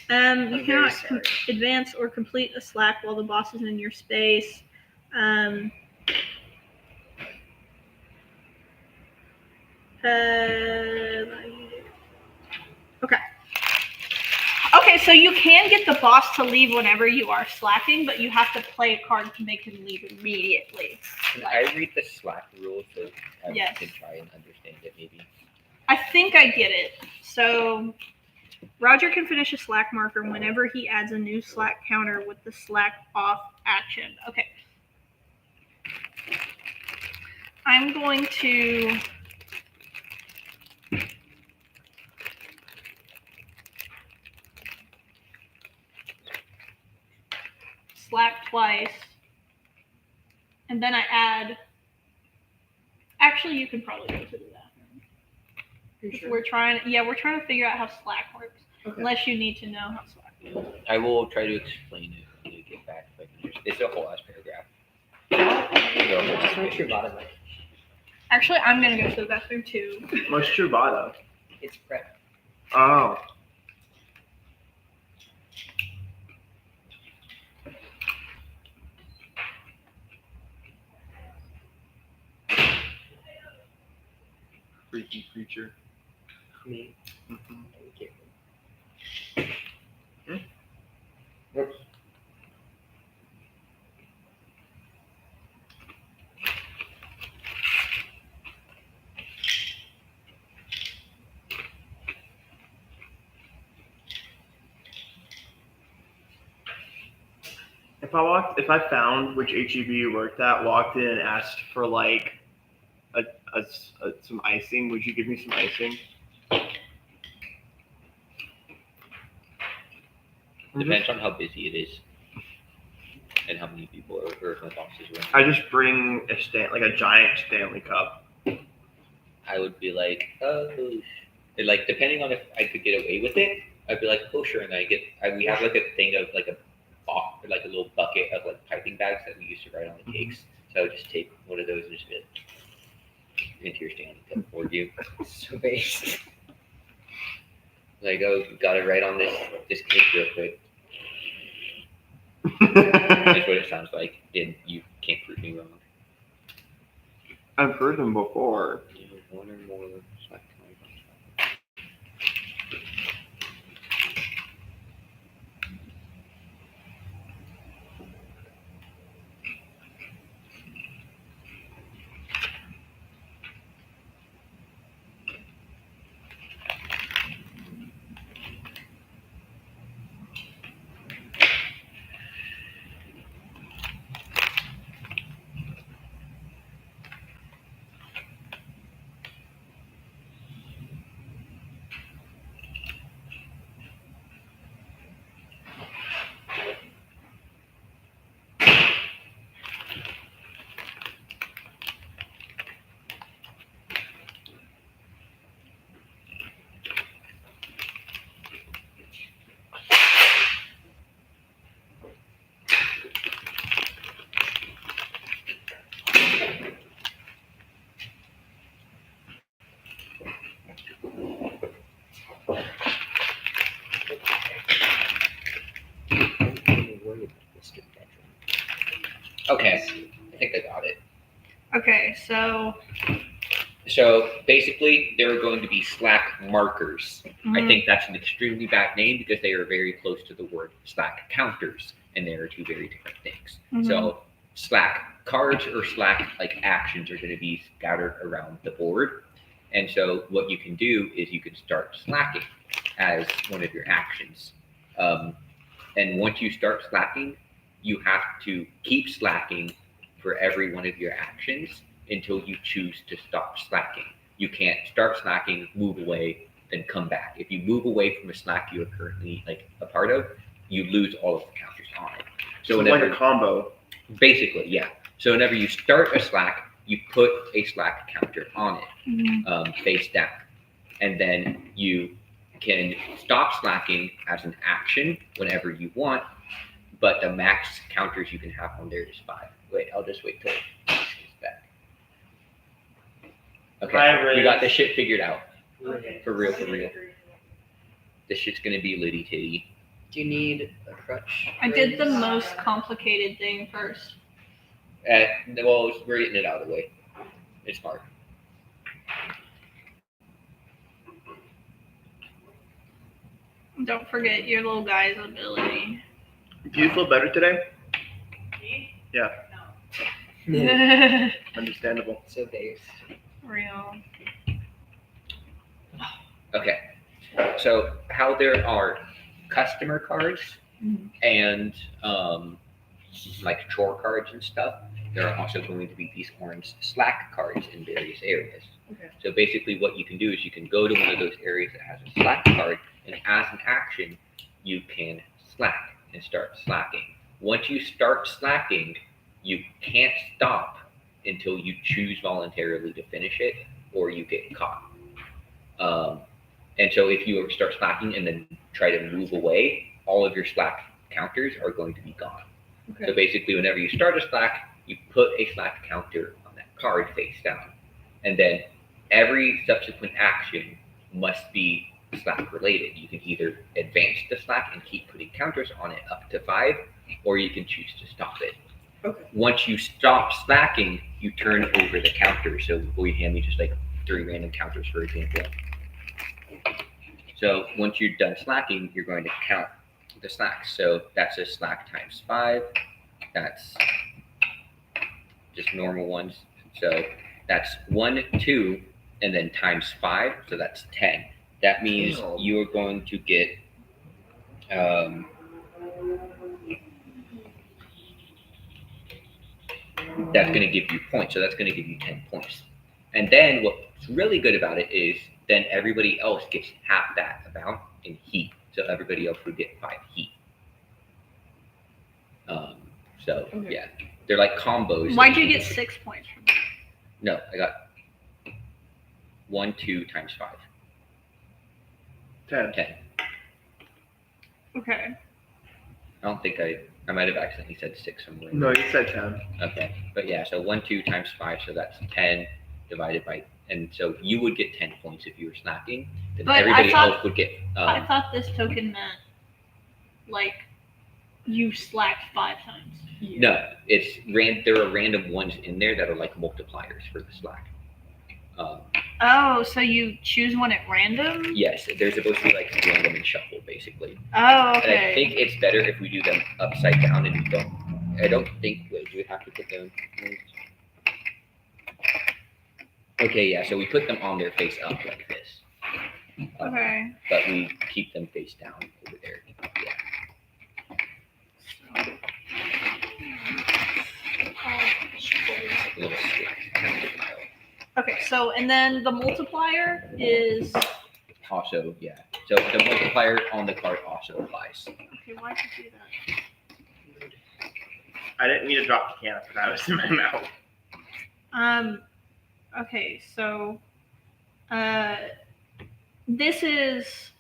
you I'm very cannot sorry. advance or complete a slack while the boss is in your space. Okay. Okay, so you can get the boss to leave whenever you are slacking, but you have to play a card to make him leave immediately. Can I read the Slack rules so I Yes. can try and understand it maybe? I think I get it. So Roger can finish a slack marker whenever he adds a new slack counter with the slack off action. Okay. I'm going to slack twice. And then I add. Actually, you can probably go to the bathroom. Pretty sure. We're trying to figure out how Slack works. Okay. Unless you need to know how Slack works. I will try to explain it when we get back. If I can just, it's a whole last paragraph. Just make sure bottom line. Actually, I'm gonna go to the bathroom too. What's Truvada? It's prep. Oh. Freaky creature. Me. Mhm. Thank you. Whoops. If I found which HEB you worked at, walked in and asked for like some icing. Would you give me some icing? Depends on how busy it is and how many people or if my bosses are. I just bring a giant Stanley cup. I would be like, oh, like depending on if I could get away with it, I'd be like, oh sure, and we have like a thing of like a little bucket of like piping bags that we used to write on the cakes. So I would just take one of those and just be like, into your Stanley cup for you. So based. Like, oh, gotta write on this cake real quick. That's what it sounds like. And you can't prove me wrong. I've heard them before. One or more slack time. Okay, I think I got it. Okay, so basically, there are going to be slack markers. I mhm. think that's an extremely bad name because they are very close to the word slack counters, and they are two very different things. Mhm. So slack cards or slack like actions are going to be scattered around the board. And so what you can do is you can start slacking as one of your actions. And once you start slacking, you have to keep slacking for every one of your actions until you choose to stop slacking. You can't start slacking, move away, then come back. If you move away from a slack you are currently like a part of, you lose all of the counters on it. So like a combo. Basically, yeah. So whenever you start a slack, you put a slack counter on it, face down. And then you can stop slacking as an action whenever you want, but the max counters you can have on there is 5. Wait, I'll just wait till it gets back. Okay, Hi, Riz. we got this shit figured out. Okay. For real, for real. This shit's gonna be litty titty. Do you need a crutch? I did the Riz? most complicated thing first. Well, we're getting it out of the way. It's smart. Don't forget your little guy's ability. Do you feel better today? Me? Yeah. No. Understandable. So based. Real. Okay, so how there are customer cards and like chore cards and stuff, there are also going to be these orange slack cards in various areas. Okay. So basically what you can do is you can go to one of those areas that has a slack card, and as an action, you can slack and start slacking. Once you start slacking, you can't stop until you choose voluntarily to finish it or you get caught. And so if you start slacking and then try to move away, all of your slack counters are going to be gone. Okay. So basically, whenever you start a slack, you put a slack counter on that card face down. And then every subsequent action must be slack related. You can either advance the slack and keep putting counters on it up to 5, or you can choose to stop it. Okay. Once you stop slacking, you turn over the counter. So will you hand me just like 3 random counters, for example? So once you're done slacking, you're going to count the slacks. So that's a slack times 5. That's just normal ones. So that's 1, 2, and then times 5. So that's 10. That means you are going to get that's going to give you points. So that's going to give you 10 points. And then what's really good about it is then everybody else gets half that amount in heat. So everybody else would get 5 heat. So Okay. yeah, they're like combos. Why'd you get 6 points from that? No, I got 1, 2 times 5. 10. 10. Okay. I don't think I might have accidentally said 6 somewhere. No, you said 10. Okay, but yeah, so 1, 2 times 5, so that's 10 divided by, and so you would get 10 points if you were slacking. Then But I everybody thought- else would get. I thought this token meant like you slacked 5 times. No, it's there are random ones in there that are like multipliers for the slack. Oh, so you choose one at random? Yes, they're supposed to be like random and shuffle basically. Oh, And I okay. think it's better if we do them upside down and we don't. I don't think. Wait, do we have to put them? Okay, yeah. So we put them on their face up like this. Okay. But we keep them face down over there. Yeah. A little slack. Okay, so and then the multiplier is Also, yeah. So the multiplier on the card also applies. okay. Why'd you do that? I didn't mean to drop the can. I forgot it was in my mouth. Okay, so this is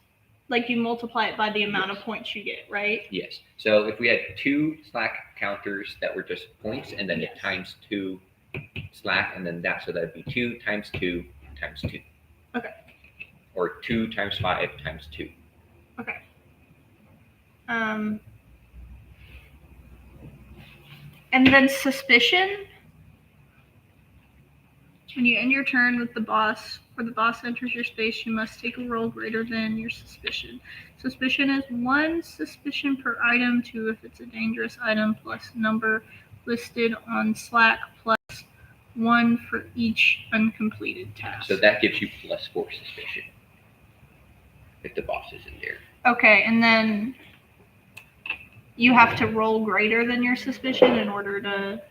like you multiply it by the amount of points you get, right? Yes. So if we had 2 slack counters that were just points, and then it times 2 slack, and then that, so that'd be 2 times 2 times 2. Okay. Or 2 times 5 times 2. Okay. And then suspicion. When you end your turn with the boss, or the boss enters your space, you must take a roll greater than your suspicion. Suspicion is 1 suspicion per item, 2 if it's a dangerous item, plus number listed on Slack, plus 1 for each uncompleted task. So that gives you plus 4 suspicion if the boss is in there. Okay, and then you have to roll greater than your suspicion in order to.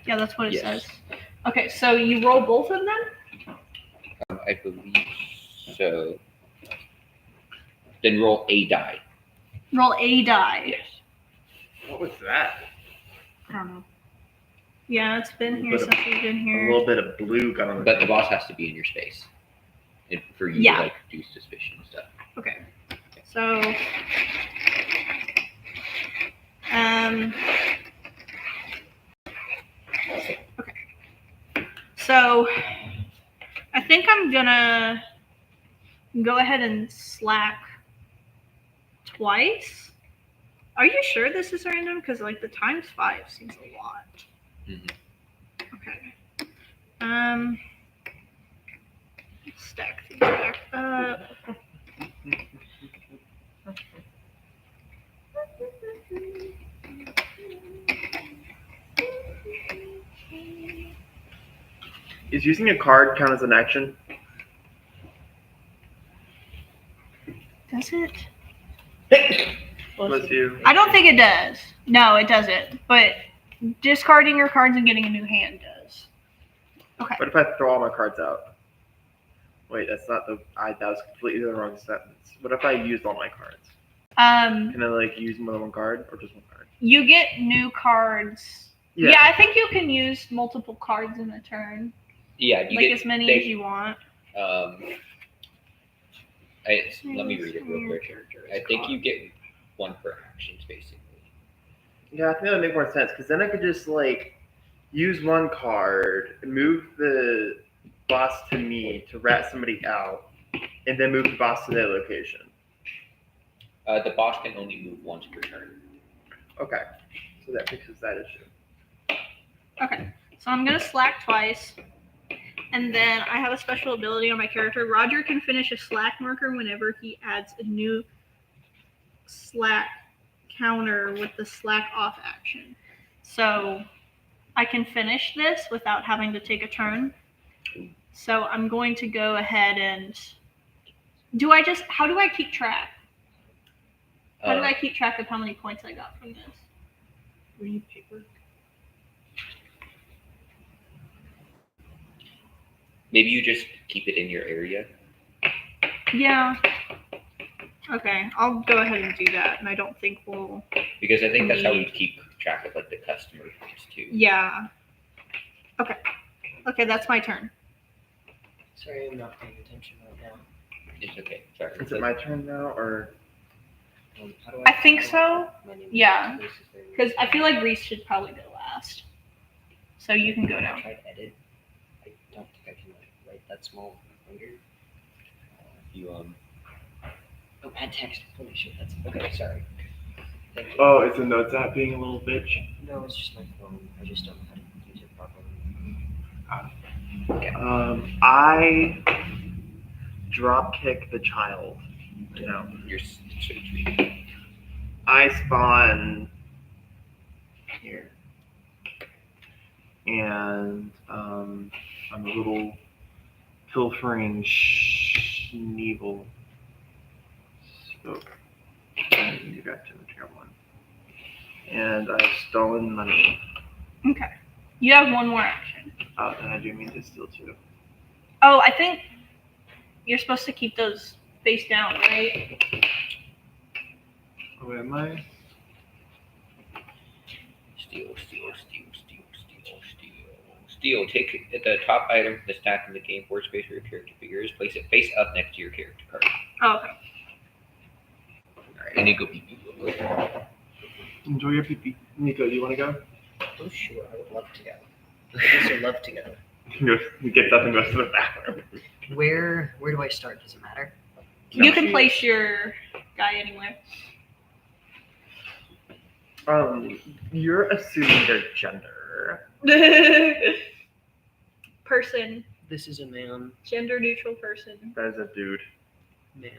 Yeah, that's what it Yes. says. Okay, so you roll both of them? I believe so. Then roll a die. Roll a die. Yes. What was that? I don't know. Yeah, it's been here Little- since we've been A here. little bit of blue got on the But the boss has to be in your space. And for you Yeah. to like do suspicion and stuff. Okay. So okay. So I think I'm gonna go ahead and slack twice. Are you sure this is random? Because like the times 5 seems a lot. Mhm. Okay. Let's stack these back up. Is using a card count as an action? Does it? Bless you. I don't think it does. No, it doesn't. But discarding your cards and getting a new hand does. Okay. What if I throw all my cards out? Wait, that's not the. That was completely the wrong sentence. What if I used all my cards? Can I like use more than one card or just one card? You get new cards. Yeah, I think you can use multiple cards in a turn. Yeah, you Like get as many they- as you want. let me read it real quick. I think you get 1 per actions basically. Yeah, I think that would make more sense because then I could just like use one card, move the boss to me to rat somebody out, and then move the boss to their location. The boss can only move once per turn. Okay, so that fixes that issue. Okay. So I'm going to slack twice. And then I have a special ability on my character. Roger can finish a slack marker whenever he adds a new slack counter with the slack off action. So I can finish this without having to take a turn. So I'm going to go ahead and how do I keep track? How do I keep track of how many points I got from this? We need paper. Maybe you just keep it in your area. Yeah. Okay, I'll go ahead and do that, and I don't think we'll. Because I think that's how we keep track of like the customer fees too. Yeah. Okay. Okay, that's my turn. Sorry, I'm not paying attention right now. It's okay. Sorry. Is it my turn now, or? How do I think how do so. my name is Yeah. This is very- Because I feel like Reese should probably go last. So you can go I now. tried edit. I don't think I can like write that small finger. You Oh, add text. Holy shit, that's okay. Sorry. Thank you. Oh, it's a notes app being a little bitch. No, it's just my phone. I just don't know how to use it properly. I drop kick the child. You know, you're so sweet. I spawn here, and I'm a little pilfering schneeble. So you got to tier one, and I've stolen money. Okay. You have one more action. Oh, and I do mean to steal too. Oh, I think you're supposed to keep those face down, right? Oh, am I? Steal. Take the top item from the stack in the game board space where your character figure is. Place it face up next to your character card. Oh, okay. Alright, and you go pee. Enjoy your pee-pee. Nico, do you want to go? Oh, sure. I would love to go. I would so love to go. He gets up and goes to the bathroom. Where do I start? Does it matter? You can place your guy anywhere. You're assuming their gender. Person. This is a man. Gender neutral person. That is a dude. Man.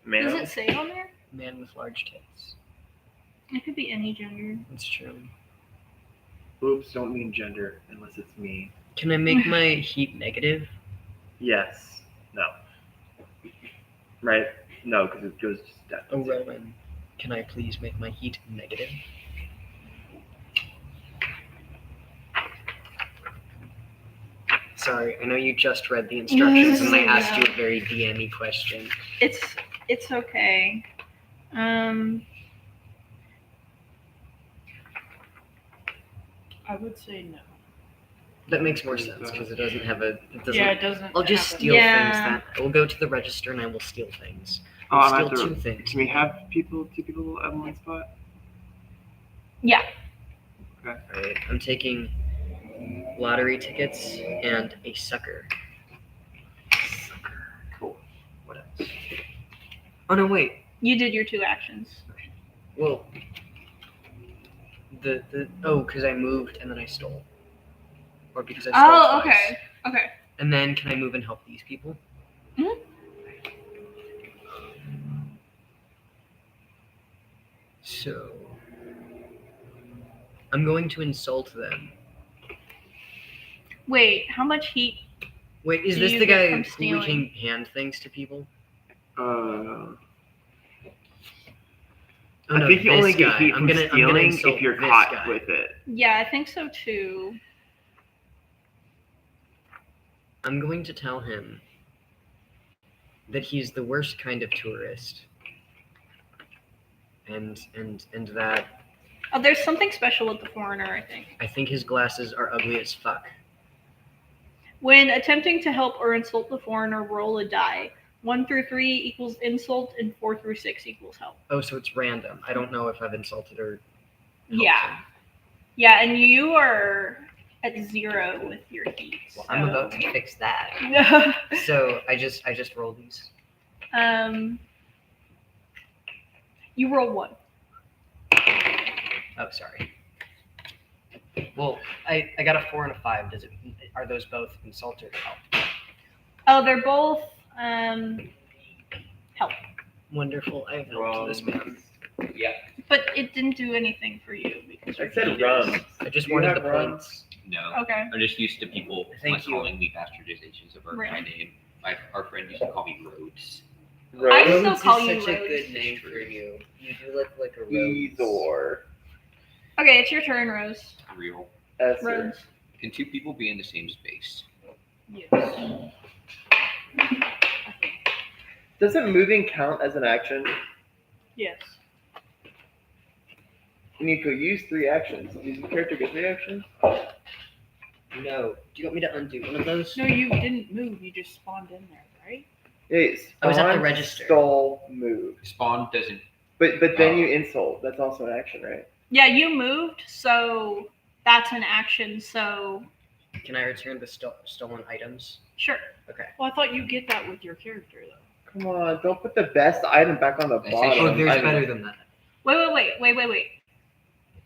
Man. Does it say on there? Man with large tits. It could be any gender. That's true. Boobs don't mean gender unless it's me. Can I make my heat negative? Yes. No. Right? No, because it goes to death. Oh, Rowan. Can I please make my heat negative? Sorry, I know you just read the instructions and I asked you a very DM-y question. It's okay. I would say no. That makes more sense because it doesn't have a. It doesn't. Yeah, it doesn't. I'll just have a- steal Yeah. things. That I will go to the register and I will steal things. Oh, I'll I'm steal at two the. things. Can we have two people at one spot? Yeah. Alright, I'm taking lottery tickets and a sucker. Cool. What else? Oh no, wait. You did your 2 actions. Well, because I moved and then I stole, or because I stole Oh, twice. okay. Okay. And then can I move and help these people? Mhm. So I'm going to insult them. Wait, how much heat? Wait, is Do this you the get guy from who we stealing? can hand things to people? Oh, I no, think you this only get guy. heat I'm from gonna stealing insult if you're this caught guy. with it. Yeah, I think so too. I'm going to tell him that he's the worst kind of tourist. And that Oh, there's something special with the foreigner, I think. I think his glasses are ugly as fuck. When attempting to help or insult the foreigner, roll a die. 1 through 3 equals insult, and 4 through 6 equals help. Oh, so it's random. I don't know if I've insulted or helped Yeah. him. Yeah, and you are at 0 with your heat. Well, I'm so- about to fix that. So I just roll these. You roll 1. Oh, sorry. Well, I got a 4 and a 5. Are those both insult or help? Oh, they're both help. Wonderful. I have helped this man. Yeah. But it didn't do anything for you because I your said heat rum. is- I just Do you wanted have the rum? points. No. Okay. I'm just used to people Thank you. calling me bastardizations of Right. my name. Our friend used to call me Rhodes. I still Rhodes call is you such a Rhodes. good name for you. You do look like a Rhodes. Either. Okay, it's your turn, Rose. Real. Rose. Can two people be in the same space? Yes. I think. Doesn't moving count as an action? Yes. Nico, use 3 actions. Does your character get 3 actions? No. Do you want me to undo one of those? No, you didn't move. You just spawned in there, right? Yeah, I was at the spawn, register. Stole, move. Spawn doesn't. But then you insult. That's also an action, right? Yeah, you moved, so that's an action. So Can I return the stolen items? sure. Okay. Well, I thought you get that with your character though. Come on, don't put the best item back on the I say bottom. Oh, there's I mean, better than that. Wait. Do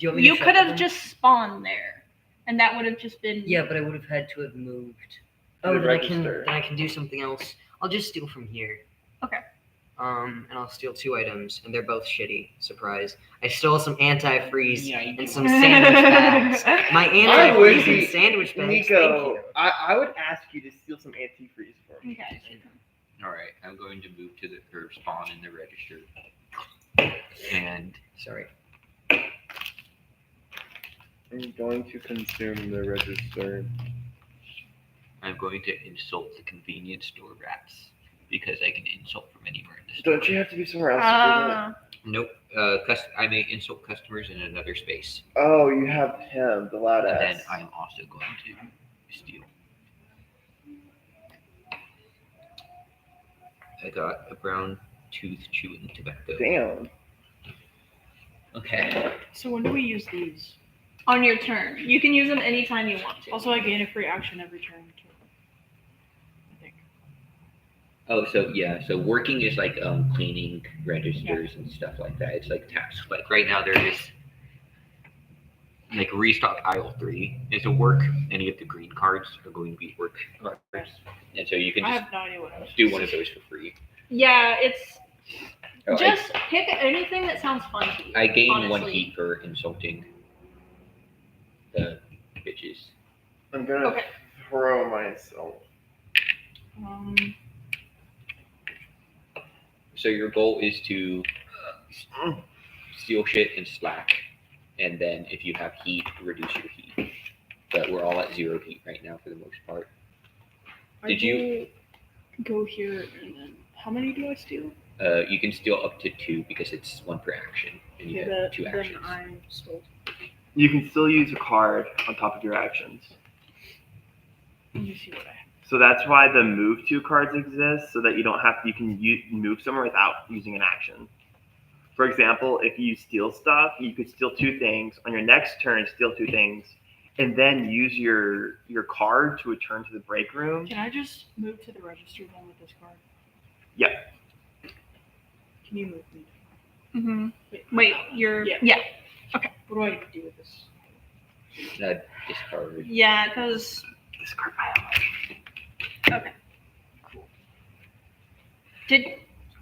you want me to You check could have them? just spawned there, and that would have just been. Yeah, but I would have had to have moved. To Oh, the then register. I can do something else. I'll just steal from here. Okay. And I'll steal 2 items, and they're both shitty. Surprise! I stole some antifreeze Yeah, you and do. some sandwich bags. My I would antifreeze be- and sandwich bags. Thank Nico, you. I would ask you to steal some antifreeze for me. Okay. All right, I'm going to move to the or spawn in the register, and Sorry. I'm going to consume the register. I'm going to insult the convenience store rats because I can insult from anywhere in the store. Don't you have to be somewhere else to do that? Nope. I may insult customers in another space, Oh, you have him, the loud and ass. then I'm also going to steal. I got a brown tooth chewing tobacco. Damn. Okay. So when do we use these? On your turn, you can use them anytime you want to. Also, I gain a free action every turn. I think. Oh, so yeah, so working is like cleaning registers and stuff like that. It's like tasks. Like right now there is like restock aisle 3 is a work. Any of the green cards are going to be work cards, and so you can I just have no idea what I'm do one of those for free. Yeah, it's Oh, just pick anything that sounds fun to you. I gain 1 honestly. heat for insulting the bitches. I'm gonna Okay. throw myself. So your goal is to steal shit and slack, and then if you have heat, reduce your heat. But we're all at 0 heat right now for the most part. Did you- go here and then how many do I steal? You can steal up to 2 because it's 1 per action, and you have 2 then actions. I stole. You can still use a card on top of your actions. Let me see what I have. So that's why the move 2 cards exist, so that you don't have to, you can move somewhere without using an action. For example, if you steal stuff, you could steal 2 things. On your next turn, steal 2 things, and then use your card to return to the break room. Can I just move to the register then with this card? Yeah. Can you move me? Mm-hmm. Wait, you're Yeah. yeah. What do I need to do with this? Discard. Yeah, because Discard pile.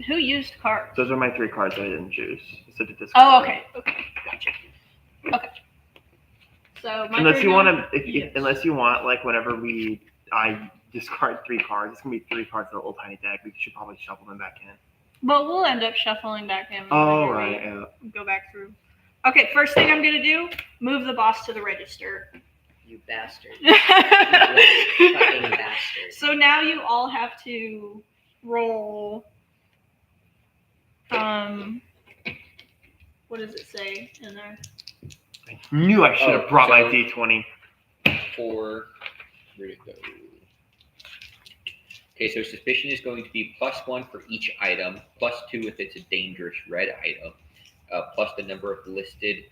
who used cards? Those are my 3 cards I didn't choose. So to discard. Oh, okay, gotcha. Okay. So my Unless turn you now? want to, Yes. unless you want, like whenever I discard 3 cards, it's gonna be 3 cards in a little tiny deck. We should probably shuffle them back in. Well, we'll end up shuffling back in. Oh whenever right, we yeah. Go back through. Okay, first thing I'm gonna do: move the boss to the register. You bastard. Fucking bastard. So now you all have to roll. What does it say in there? I knew I should have Oh, brought my so- D20. 4. Where'd it go? Okay, so suspicion is going to be +1 for each item, +2 if it's a dangerous red item, plus the number of listed,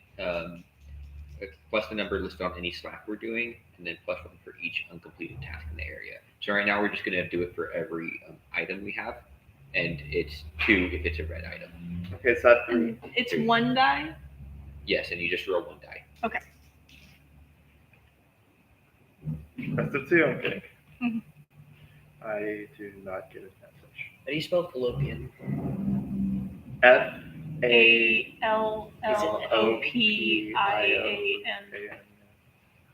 plus the number listed on any Slack we're doing, and then +1 for each uncompleted task in the area. So right now we're just going to do it for every item we have, and it's 2 if it's a red item. Okay, so that's 3. And it's 1 die. Yes, and you just roll 1 die. That's the 2. I'm kidding. Mhm. I do not get a message. How do you spell fallopian? ALLOPIAN.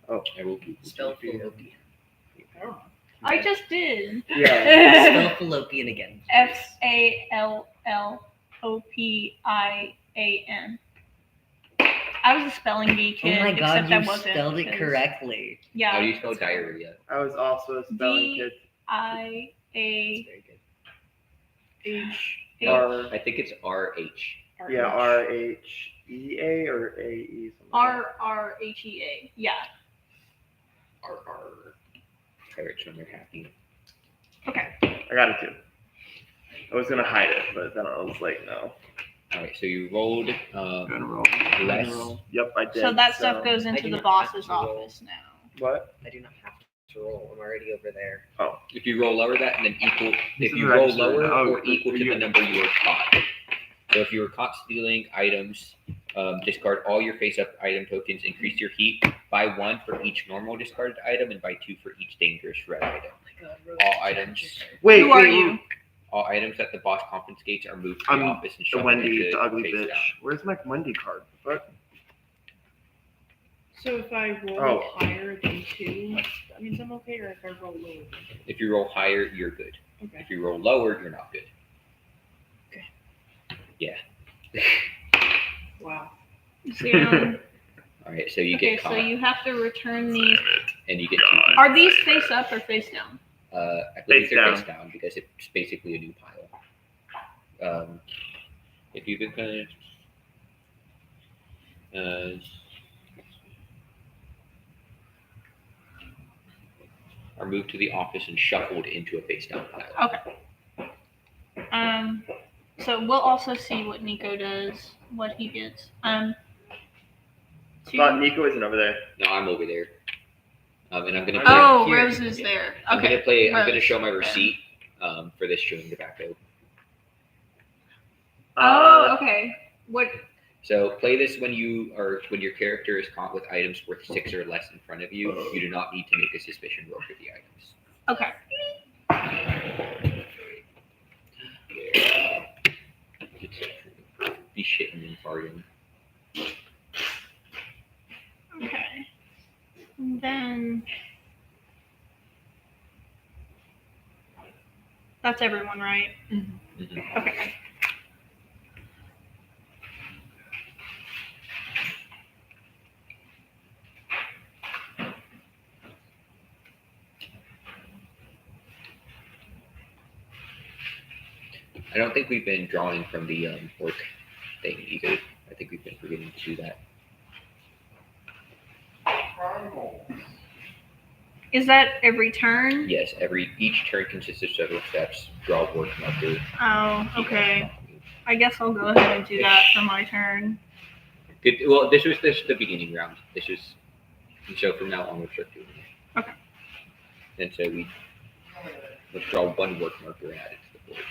Oh, I will Google. Spell fallopian. I just did. yeah. Spell fallopian again. FALLOPIAN. I was a spelling bee Oh kid, my god, except I you wasn't. spelled it 'cause- correctly. How do Yeah. you spell diarrhea? I was also a spelling kid. D-I-A. Very good. H R, I think it's RH. yeah, RHEA or AE. R-R-H-E-A. Yeah. RR. Pirates when they're happy. Okay. I got it too. I was gonna hide it, but then I was like, no. All right, so you rolled Gonna roll. less. Gonna roll. Yep, I did. So that stuff goes I into do the not boss's have to roll. office now. What? I do not have to roll. I'm already over there. If you roll lower that and then equal, This if is you roll registered. lower Oh, or equal to you- the number you were caught. So if you were caught stealing items, discard all your face-up item tokens, increase your heat by 1 for each normal discarded item and by 2 for each dangerous red item. All items, Wait, Who are wait, you? all items that the boss confiscates are moved to the I'm office and The shuffled Wendy, into the ugly face bitch. down. Where's my Wendy card? What? So if I roll Oh. higher than 2, that means I'm okay, or if I roll lower than 2? If you roll higher, you're good. Okay. If you roll lower, you're not good. Wow. Zero. All right, so you Okay, get caught so you have to return these. and you get 2 points. Are these face up or face down? I believe Face they're down. face down because it's basically a new pile. If you could kind of are moved to the office and shuffled into a face down pile. Okay. So we'll also see what Nico does, what he gets. I thought Nico isn't over there. No, I'm over there. And I'm gonna. Oh, Here. Rose is there. I'm Okay. gonna play. I'm gonna Rose. show my receipt for this chewing tobacco. Oh, okay. What? So play this when your character is caught with items worth 6 or less in front of you. You do not need to make a suspicion roll for the items. Okay. Be shitting and farting. Okay. And then that's everyone, right? Mhm. Okay. I don't think we've been drawing from the work thing either. I think we've been forgetting to do that. Is that every turn? Yes, each turn consists of several steps. Draw a work marker. Oh, okay. I guess I'll go ahead and do that for my turn. Good. Well, this was the beginning round. So from now on we'll start doing it. Okay. And so let's draw 1 work marker and add it to the board.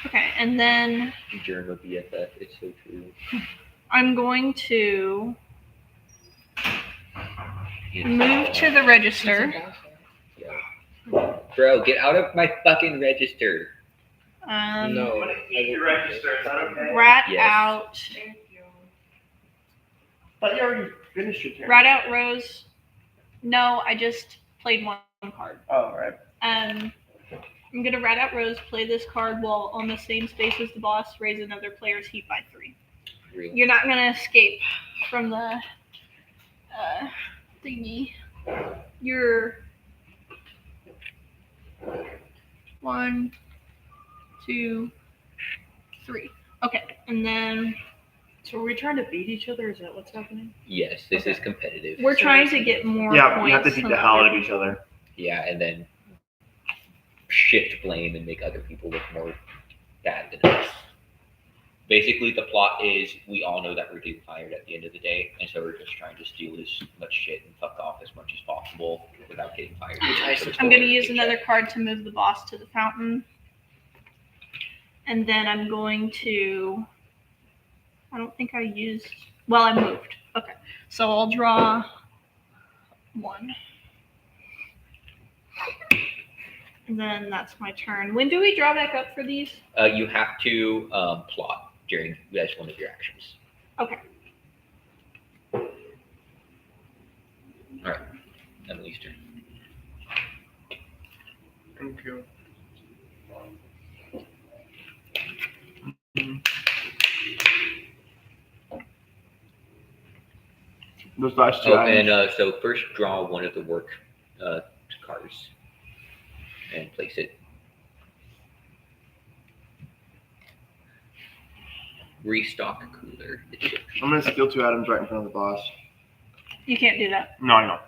Okay, and then Journal BFF. It's so true. I'm going to Yes. move to the register. Bro, get out of my fucking register. Your register, is that okay? Rat Yes. out. Thank you. Thought you already finished your turn. Rat out Rose. No, I just played one card. Oh, all right. I'm gonna rat out Rose, play this card while on the same space as the boss, raise another player's heat by 3. Real. You're not gonna escape from the thingy. You're 1, 2, 3. Okay, and then So are we trying to beat each other? Is that what's happening? Yes, this is competitive. we're trying to get more Yeah, points. you have to beat than the hell out of other each other. Yeah, and then shift blame and make other people look more bad than us. Basically, the plot is we all know that we're getting fired at the end of the day, and so we're just trying to steal as much shit and fuck off as much as possible without getting fired. I'm going to use another card to move the boss to the fountain. And then I'm going to... I don't think I used... Well, I moved. Okay. So I'll draw 1. And then that's my turn. When do we draw back up for these? You have to plot during as one of your actions. Okay. All right, Emily's turn. Thank you. Those last two Oh, items. and so first draw one of the work cards and place it. Restock cooler. I'm gonna steal 2 items right in front of the boss. You can't do that. No, I know.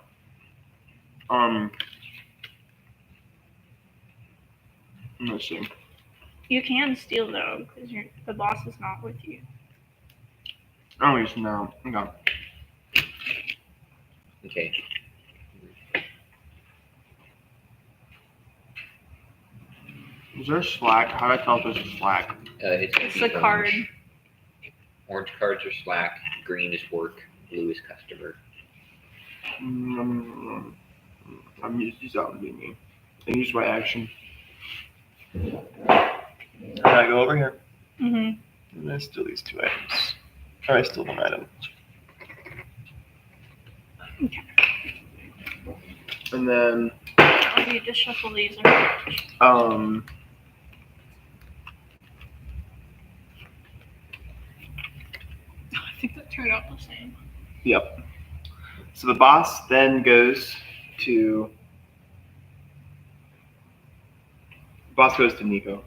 Let's see. You can steal though, because the boss is not with you. Oh, he's no. Okay. Okay. Is there slack? How do I tell if there's a slack? It's gonna It's be a card. Orange cards are slack. Green is work. Blue is customer. I'm used these out and being me. And use my action. I go over here. Mm-hmm. And I steal these 2 items. Or I steal 1 item. Okay. And then I'll need to shuffle these around. I think that turned out the same. Yep. So the boss then goes to Nico.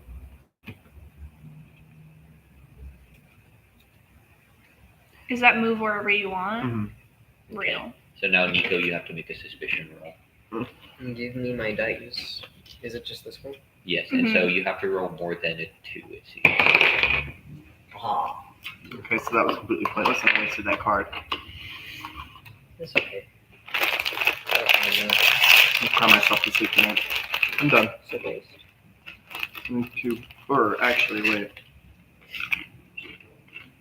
Is that move wherever you want? Mm-hmm. Real. So now, Nico, you have to make a suspicion roll. Give me my dice. Is it just this one? Yes, and so you have to roll more than a 2, it seems. Ah, Okay, so that was completely pointless. I wasted that card. that's okay. I don't mind that. I'll cry myself to sleep tonight. I'm done. So nice. Move to, or actually, wait.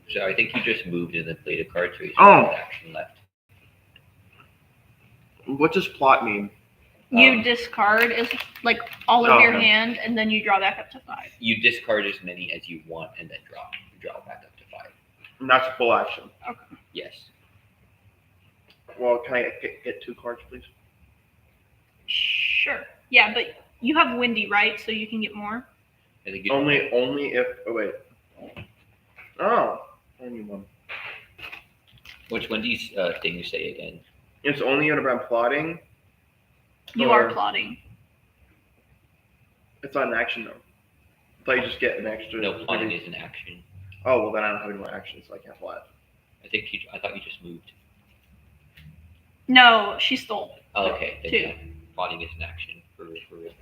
So I think you just moved and then played a card, so you Oh. have action left. What does plot mean? You discard is like all of Oh, your okay. hand, and then you draw back up to 5. You discard as many as you want and then draw back up to 5. And that's a full action. Yes. Well, can I get 2 cards, please? Sure. Yeah, but you have Windy, right? So you can get more. I think you Only if. Oh wait. Oh, only 1. Which one do you things say again? It's only when I'm plotting. You Or- are plotting. It's not an action though. I thought you just get an extra. No, plotting is an action. Oh well, then I don't have any more actions, so I can't plot. I thought you just moved. No, she stole. Oh, okay. Then 2. yeah, plotting is an action for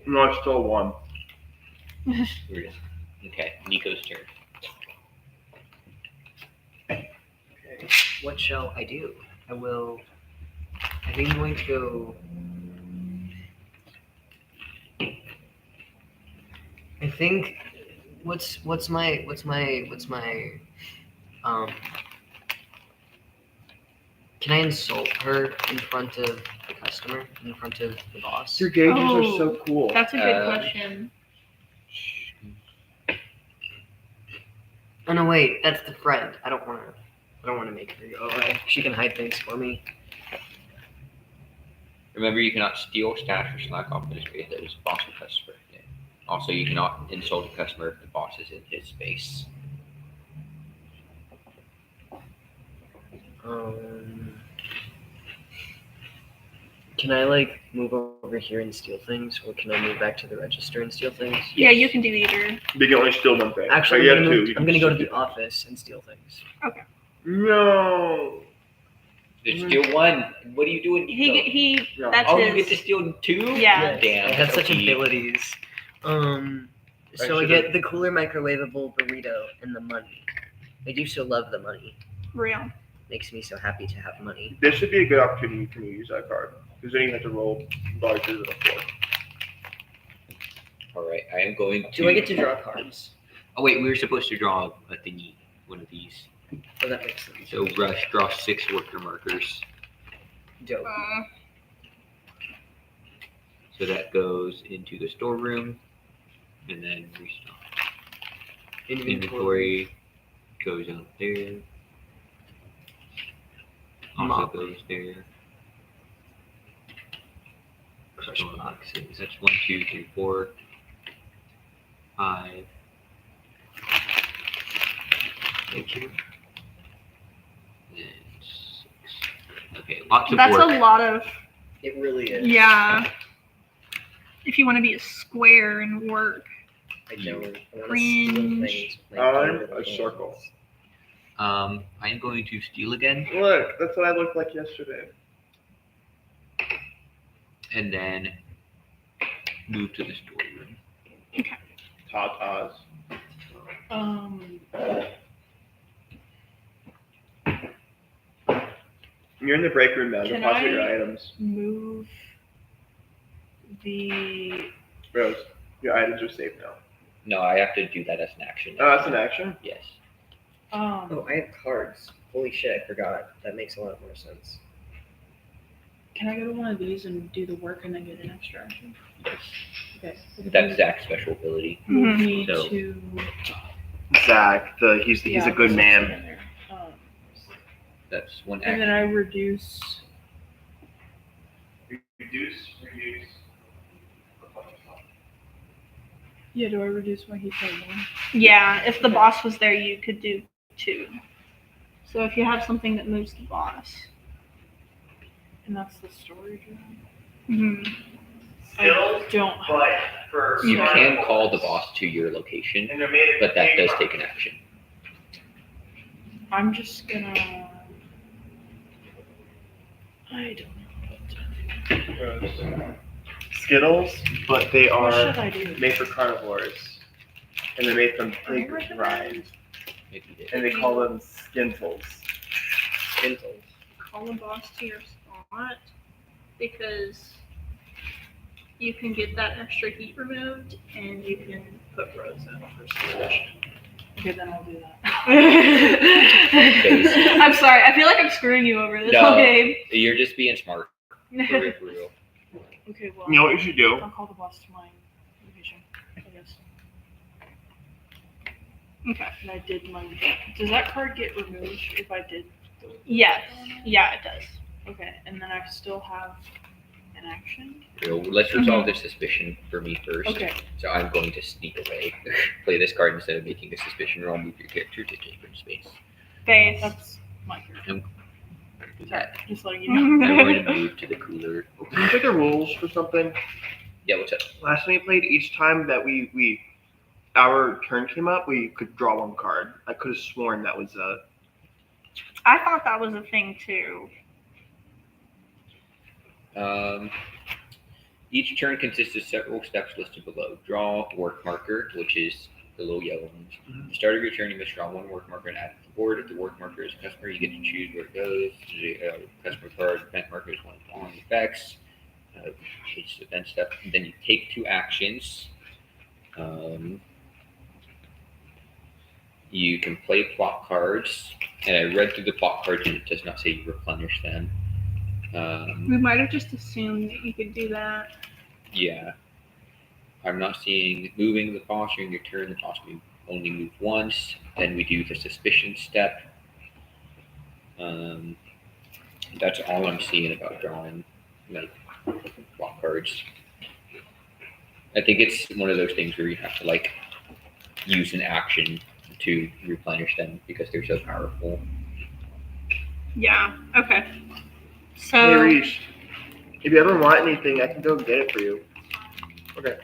No, I still 1. Okay, Nico's turn. Okay. What shall I do? I think I'm going to go. I think. What's my Can I insult her in front of the customer, in front of the boss? Your gauges Oh. are so cool. That's a good question. Oh no, wait, that's the friend. I don't want to make her go away. She can hide things for me. Remember, you cannot steal, stash, or slack off in a space that is boss or customer. Also, you cannot insult a customer if the boss is in his space. Can I move over here and steal things, or can I move back to the register and steal things? Yeah, you can do either. You can only steal 1 thing. Actually, you I'm have gonna, 2. move, You I'm can gonna go to steal the office and steal things. No. Just steal 1. What are you doing, Nico? He Yeah. that's Oh, his. you get to steal 2? Yeah. Damn. I have such okay. abilities. So I get the cooler microwavable burrito and the money. I do so love the money. Real. Makes me so happy to have money. This would be a good opportunity for me to use that card. Because then you have to roll larger than a 4. All right, I am going to. Do I get to draw cards? Oh wait, we were supposed to draw a thingy, one of these. Oh, that makes sense. So Rush, draw 6 worker markers. Dope. So that goes into the storeroom, and then restock. Inventory goes out there. Also Mop. goes there. Crush boxes. That's 1, 2, 3, 4, 5. Thank you. And 6. Okay, lots of That's work. a lot of, It really is. yeah. If you want to be a square and work. I don't. I want to steal Cringe. things with my I'm little a circle. hands. I am going to steal again, Look, that's what I looked like yesterday. and then move to the storeroom. Tatas. You're in the break room now. Can Deposit your I- items. Move the. Rose, your items are safe now. No, I have to do that as an action. Oh, that's an action? Yes. Oh, I have cards. Holy shit, I forgot. That makes a lot more sense. Can I go to one of these and do the work and then get an extra action? Yes. Okay. That's Zach's special ability. Move me So- to. Zach, he's Yeah, a good that's man. in there. That's one And action. then I reduce. Reduce. Yeah, do I reduce my heat by 1? Yeah, if the boss was there, you could do 2. So if you have something that moves the boss. And that's the storage room. Mhm. I don't. but for You can call the boss to your location, and they're made of but that does paper. take an action. I'm just gonna. I don't know what to do. Skittles, but they What are should I do? made for carnivores, and they're made from pig rind, Maybe it- and they call them skintles. Skintles. Call the boss to your spot because you can get that extra heat removed and you can put Rose out for suspicion. Okay, then I'll do that. I'm sorry. I feel like I'm screwing you over this No. whole game. You're just being smart. For real, for real. Okay, well. You know what you should do? I'll call the boss to my location, I guess. Okay. And I did my. Does that card get removed if I did? Yes. Yeah, it does. Okay, and then I still have an action. So let's resolve this suspicion for me first. Okay. So I'm going to sneak away. Play this card instead of making a suspicion roll. Move your character to different space. Face. That's my turn. Do Sorry, that. just letting you know. I'm going to move to the cooler. Can you take the rules for something? Yeah, what's up? Last time we played, each time that our turn came up, we could draw one card. I could have sworn that was I thought that was a thing too. Each turn consists of several steps listed below. Draw work marker, which is the little yellow ones. At the start of your turn, you must draw one work marker and add it to the board. If the work marker is a customer, you get to choose where it goes. The customer card, event marker is one of the effects. It's event stuff. And then you take 2 actions. You can play plot cards, and I read through the plot cards, and it does not say you replenish them. We might have just assumed that you could do that. Yeah. I'm not seeing moving the boss during your turn. The boss may only move once. Then we do the suspicion step. That's all I'm seeing about drawing like plot cards. I think it's one of those things where you have to like use an action to replenish them because they're so powerful. Yeah. Okay. Hey, So Reach, if you ever want anything, I can go get it for you. Okay.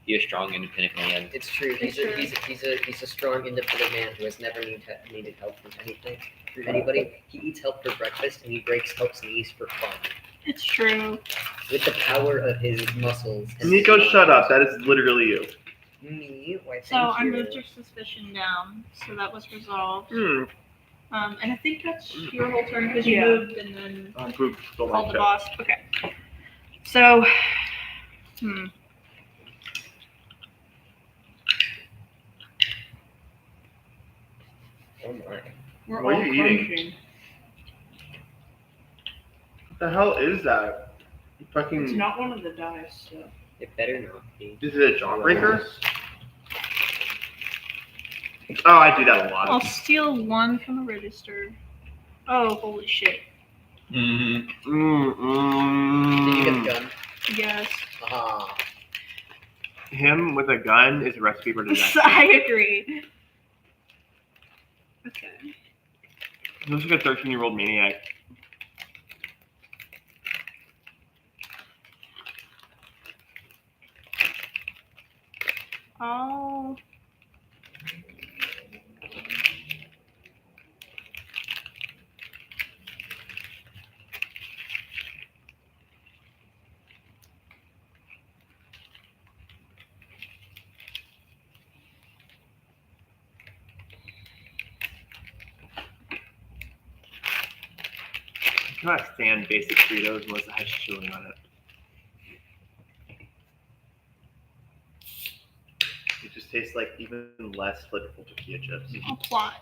Be a strong, independent man. It's true. He's a strong, independent man who has never needed help from anything, from anybody. He eats help for breakfast and he breaks help's knees for fun. it's true. With the power of his muscles. and Nico, his shut up. That is literally you. Me? Why, So thank I you. moved your suspicion down, so that was resolved. Hmm. And I think that's your whole turn because you Yeah. moved and then Stole my called the check. boss. Okay. So, Oh my. We're What all are you eating? crunching. What the hell is that? It's Fucking. not one of the dice, so. It better not be. Is it a jawbreaker? Oh, I do that a lot. I'll steal 1 from the register. Oh, holy shit. Mm-hmm. Did you get a Mm-mm. gun? Yes. Ah. Him with a gun is a recipe for disaster. I agree. Okay. He looks like a 13-year-old maniac. Oh. I cannot stand basic Fritos unless it has chili on it. It just tastes like even less flavorful tortilla chips. I'll plot.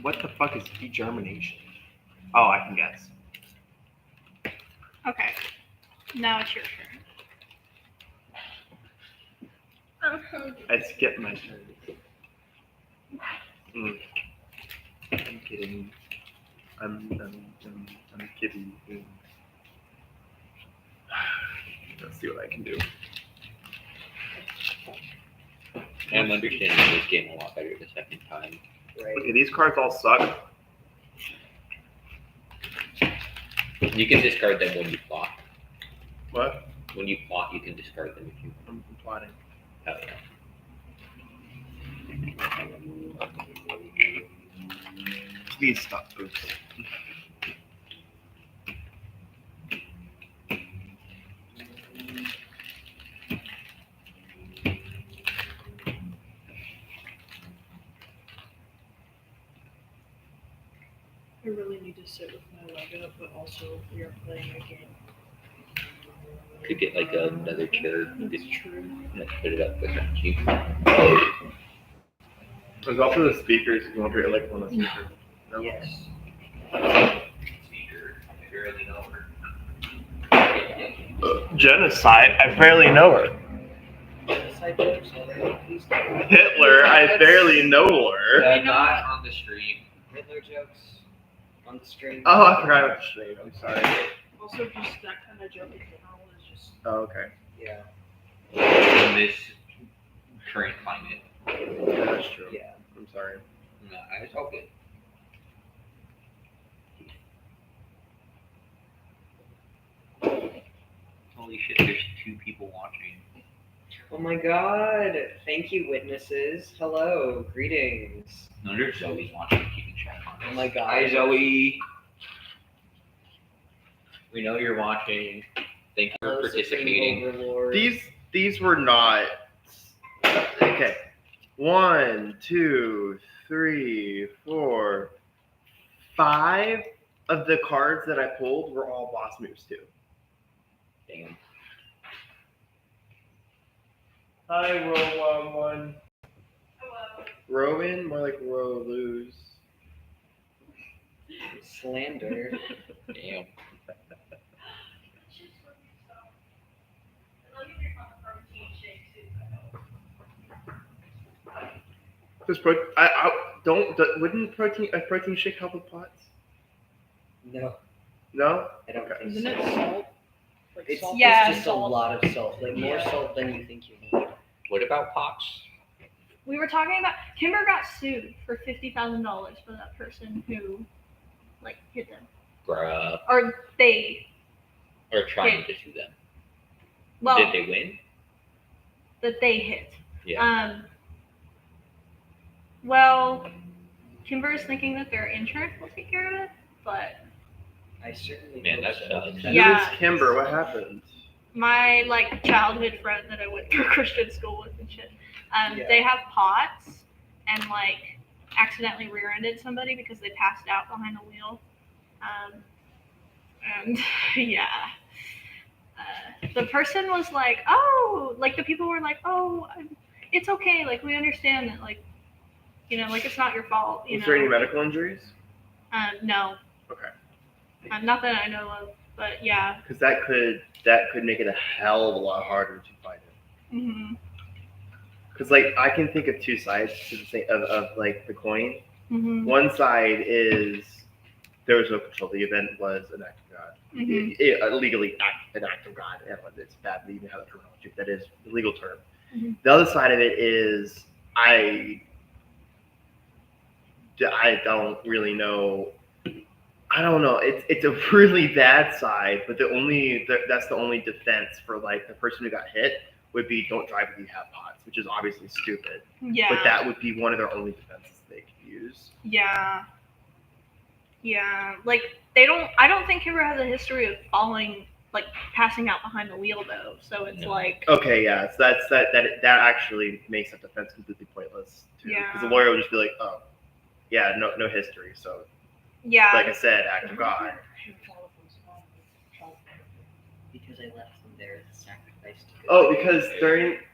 What the fuck is degermination? Oh, I can guess. Okay. Now it's your turn. I skipped my turn. I'm kidding. I'm kidding. Let's see what I can do. I'm understanding this game a lot better the second time. Right. Okay, these cards all suck. You can discard them when you plot. What? When you plot, you can discard them if you I'm plotting. hell yeah. Please stop. Oops. I really need to sit with my leg up, but also we are playing a game. Could get like another chair. That's true. Put it up with you. There's also the speakers if you want to hear like one of the speakers. No? Yes. Speaker. I barely know her. Genocide? I barely know her. Genocide jokes already? Please don't. Hitler? I barely know her. Not on the stream. Hitler jokes on the stream. Oh, I forgot about the stream. I'm sorry. Also, just that kind of joke in general is just. Oh, okay. Yeah. In this current climate. Yeah, that's true. Yeah. I'm sorry. No, it's all good. Holy shit, there's 2 people watching. Oh my god. Thank you, witnesses. Hello. Greetings. No, there's Zoe's watching, keeping track on Oh this. my god. Hi, Zoe. We know you're watching. Thank you for Hello, Supreme participating. Overlord. These were not. Okay. 1, 2, 3, 4, 5 of the cards that I pulled were all boss moves too. Damn. Hi, row 1. Hello. Row in, more like row lose. Slander. Damn. Wouldn't a protein shake help with pots? No. No? I don't Okay. think Isn't so. it salt? Like It's, salt? Yeah, it's just salt. a lot of salt. Like more Yeah. salt than you think you need. What about pots? We were talking about Kimber got sued for $50,000 for that person who like hit them. Bruh. Or they Or trying to sue them. well Did they win? that they hit. Yeah. Well, Kimber is thinking that their insurance will take care of it, but I certainly Man, hope that so. sucks. because Yeah. Who is Kimber? What happened? my like childhood friend that I went through Christian school with and shit. Yeah. They have pots and like accidentally rear-ended somebody because they passed out behind the wheel. And yeah, the person was like, "Oh," like the people were like, "Oh, it's okay. Like we understand that. Like, you know, like it's not your fault. You Was there any know." medical injuries? No. Okay. Not that I know of, but yeah. Because that could make it a hell of a lot harder to fight it. hmm Because like I can think of 2 sides to the same of like the coin. hmm One side is there was no control. The event was an act of God. Mhm. Legally an act of God. And it's bad to even have that terminology. That is the legal term. Mhm. The other side of it is I don't really know. I don't know. It's a really bad side, but that's the only defense for like the person who got hit would be don't drive if you have POTS, which is obviously stupid. Yeah. But that would be one of their only defenses they could use. Yeah. Yeah. Like they don't. I don't think Hero has a history of falling, like passing out behind the wheel though. So it's No. like. Okay, yeah. So that actually makes that defense completely pointless too, because Yeah. the lawyer would just be like, oh, yeah, no history. So Yeah. like I said, act of God. Because I left them there as a sacrifice to go. Oh, because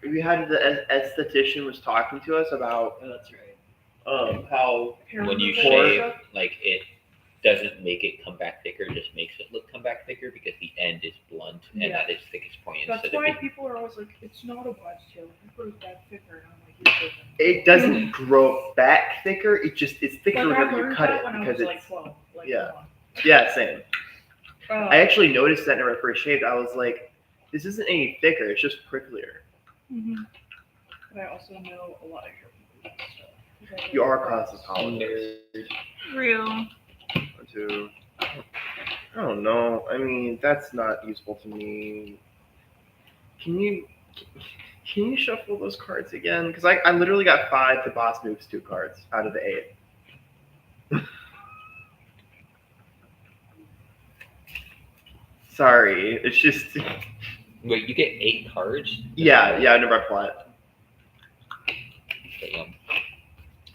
we had the esthetician was talking to us about Oh, that's right. how When you Poor shave, stuff? like it doesn't make it come back thicker, it just makes it look come back thicker because the end is blunt and Yeah. at its thickest point. That's instead of why being- people are always like, it's not a wide tail. It grows back thicker. And I'm like, it doesn't grow back thicker. It's thicker Like, I whenever you learned cut that it when I because was it's like 12. Like, yeah. come on. yeah, same. I Uh, actually noticed that when I first shaved. I was like, this isn't any thicker. It's just pricklier. Mhm. but I also know a lot of your people and stuff. You are cosmetologist. Real. One, two. I don't know. I mean, that's not useful to me. Can you shuffle those cards again? Because I literally got 5 to boss moves 2 cards out of the 8. Sorry, it's just Wait, you get 8 cards? yeah. Under my plot. Damn.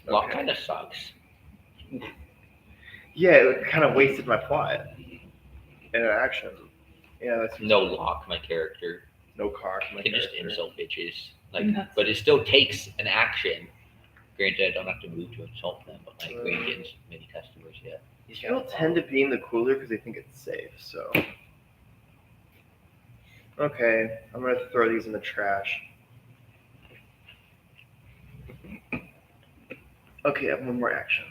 Lock Okay. kind of sucks. Yeah, it kind of wasted my plot in an action. Yeah, that's No lock, my character. no cock. I My can just character. insult bitches. Like, Nuts. but it still takes an action. Granted, I don't have to move to insult them, but like we ain't getting many customers yet. People tend to be in the cooler because they think it's safe. So, okay, I'm gonna throw these in the trash. Okay, I have one more action.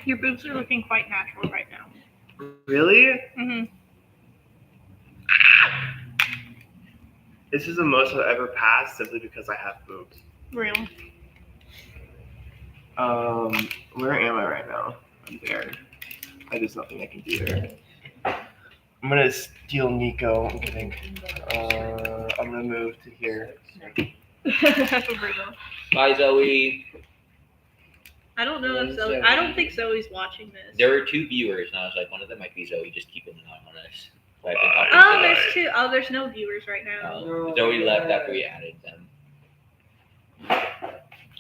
Your boobs are looking quite natural right now. Really? Hmm. This is the most I've ever passed simply because I have boobs. Real. Where am I right now? I'm there. There's nothing I can do there. I'm gonna steal Nico. I think. I'm gonna move to here. Real. Bye, Zoe. I don't know if Zoe. I don't think Zoe's watching this. There were 2 viewers, and I was like, one of them might be Zoe, just keeping an eye on us. So I've been talking Oh, to there's 2. Oh, there's no viewers right now. Zoe left after we added them.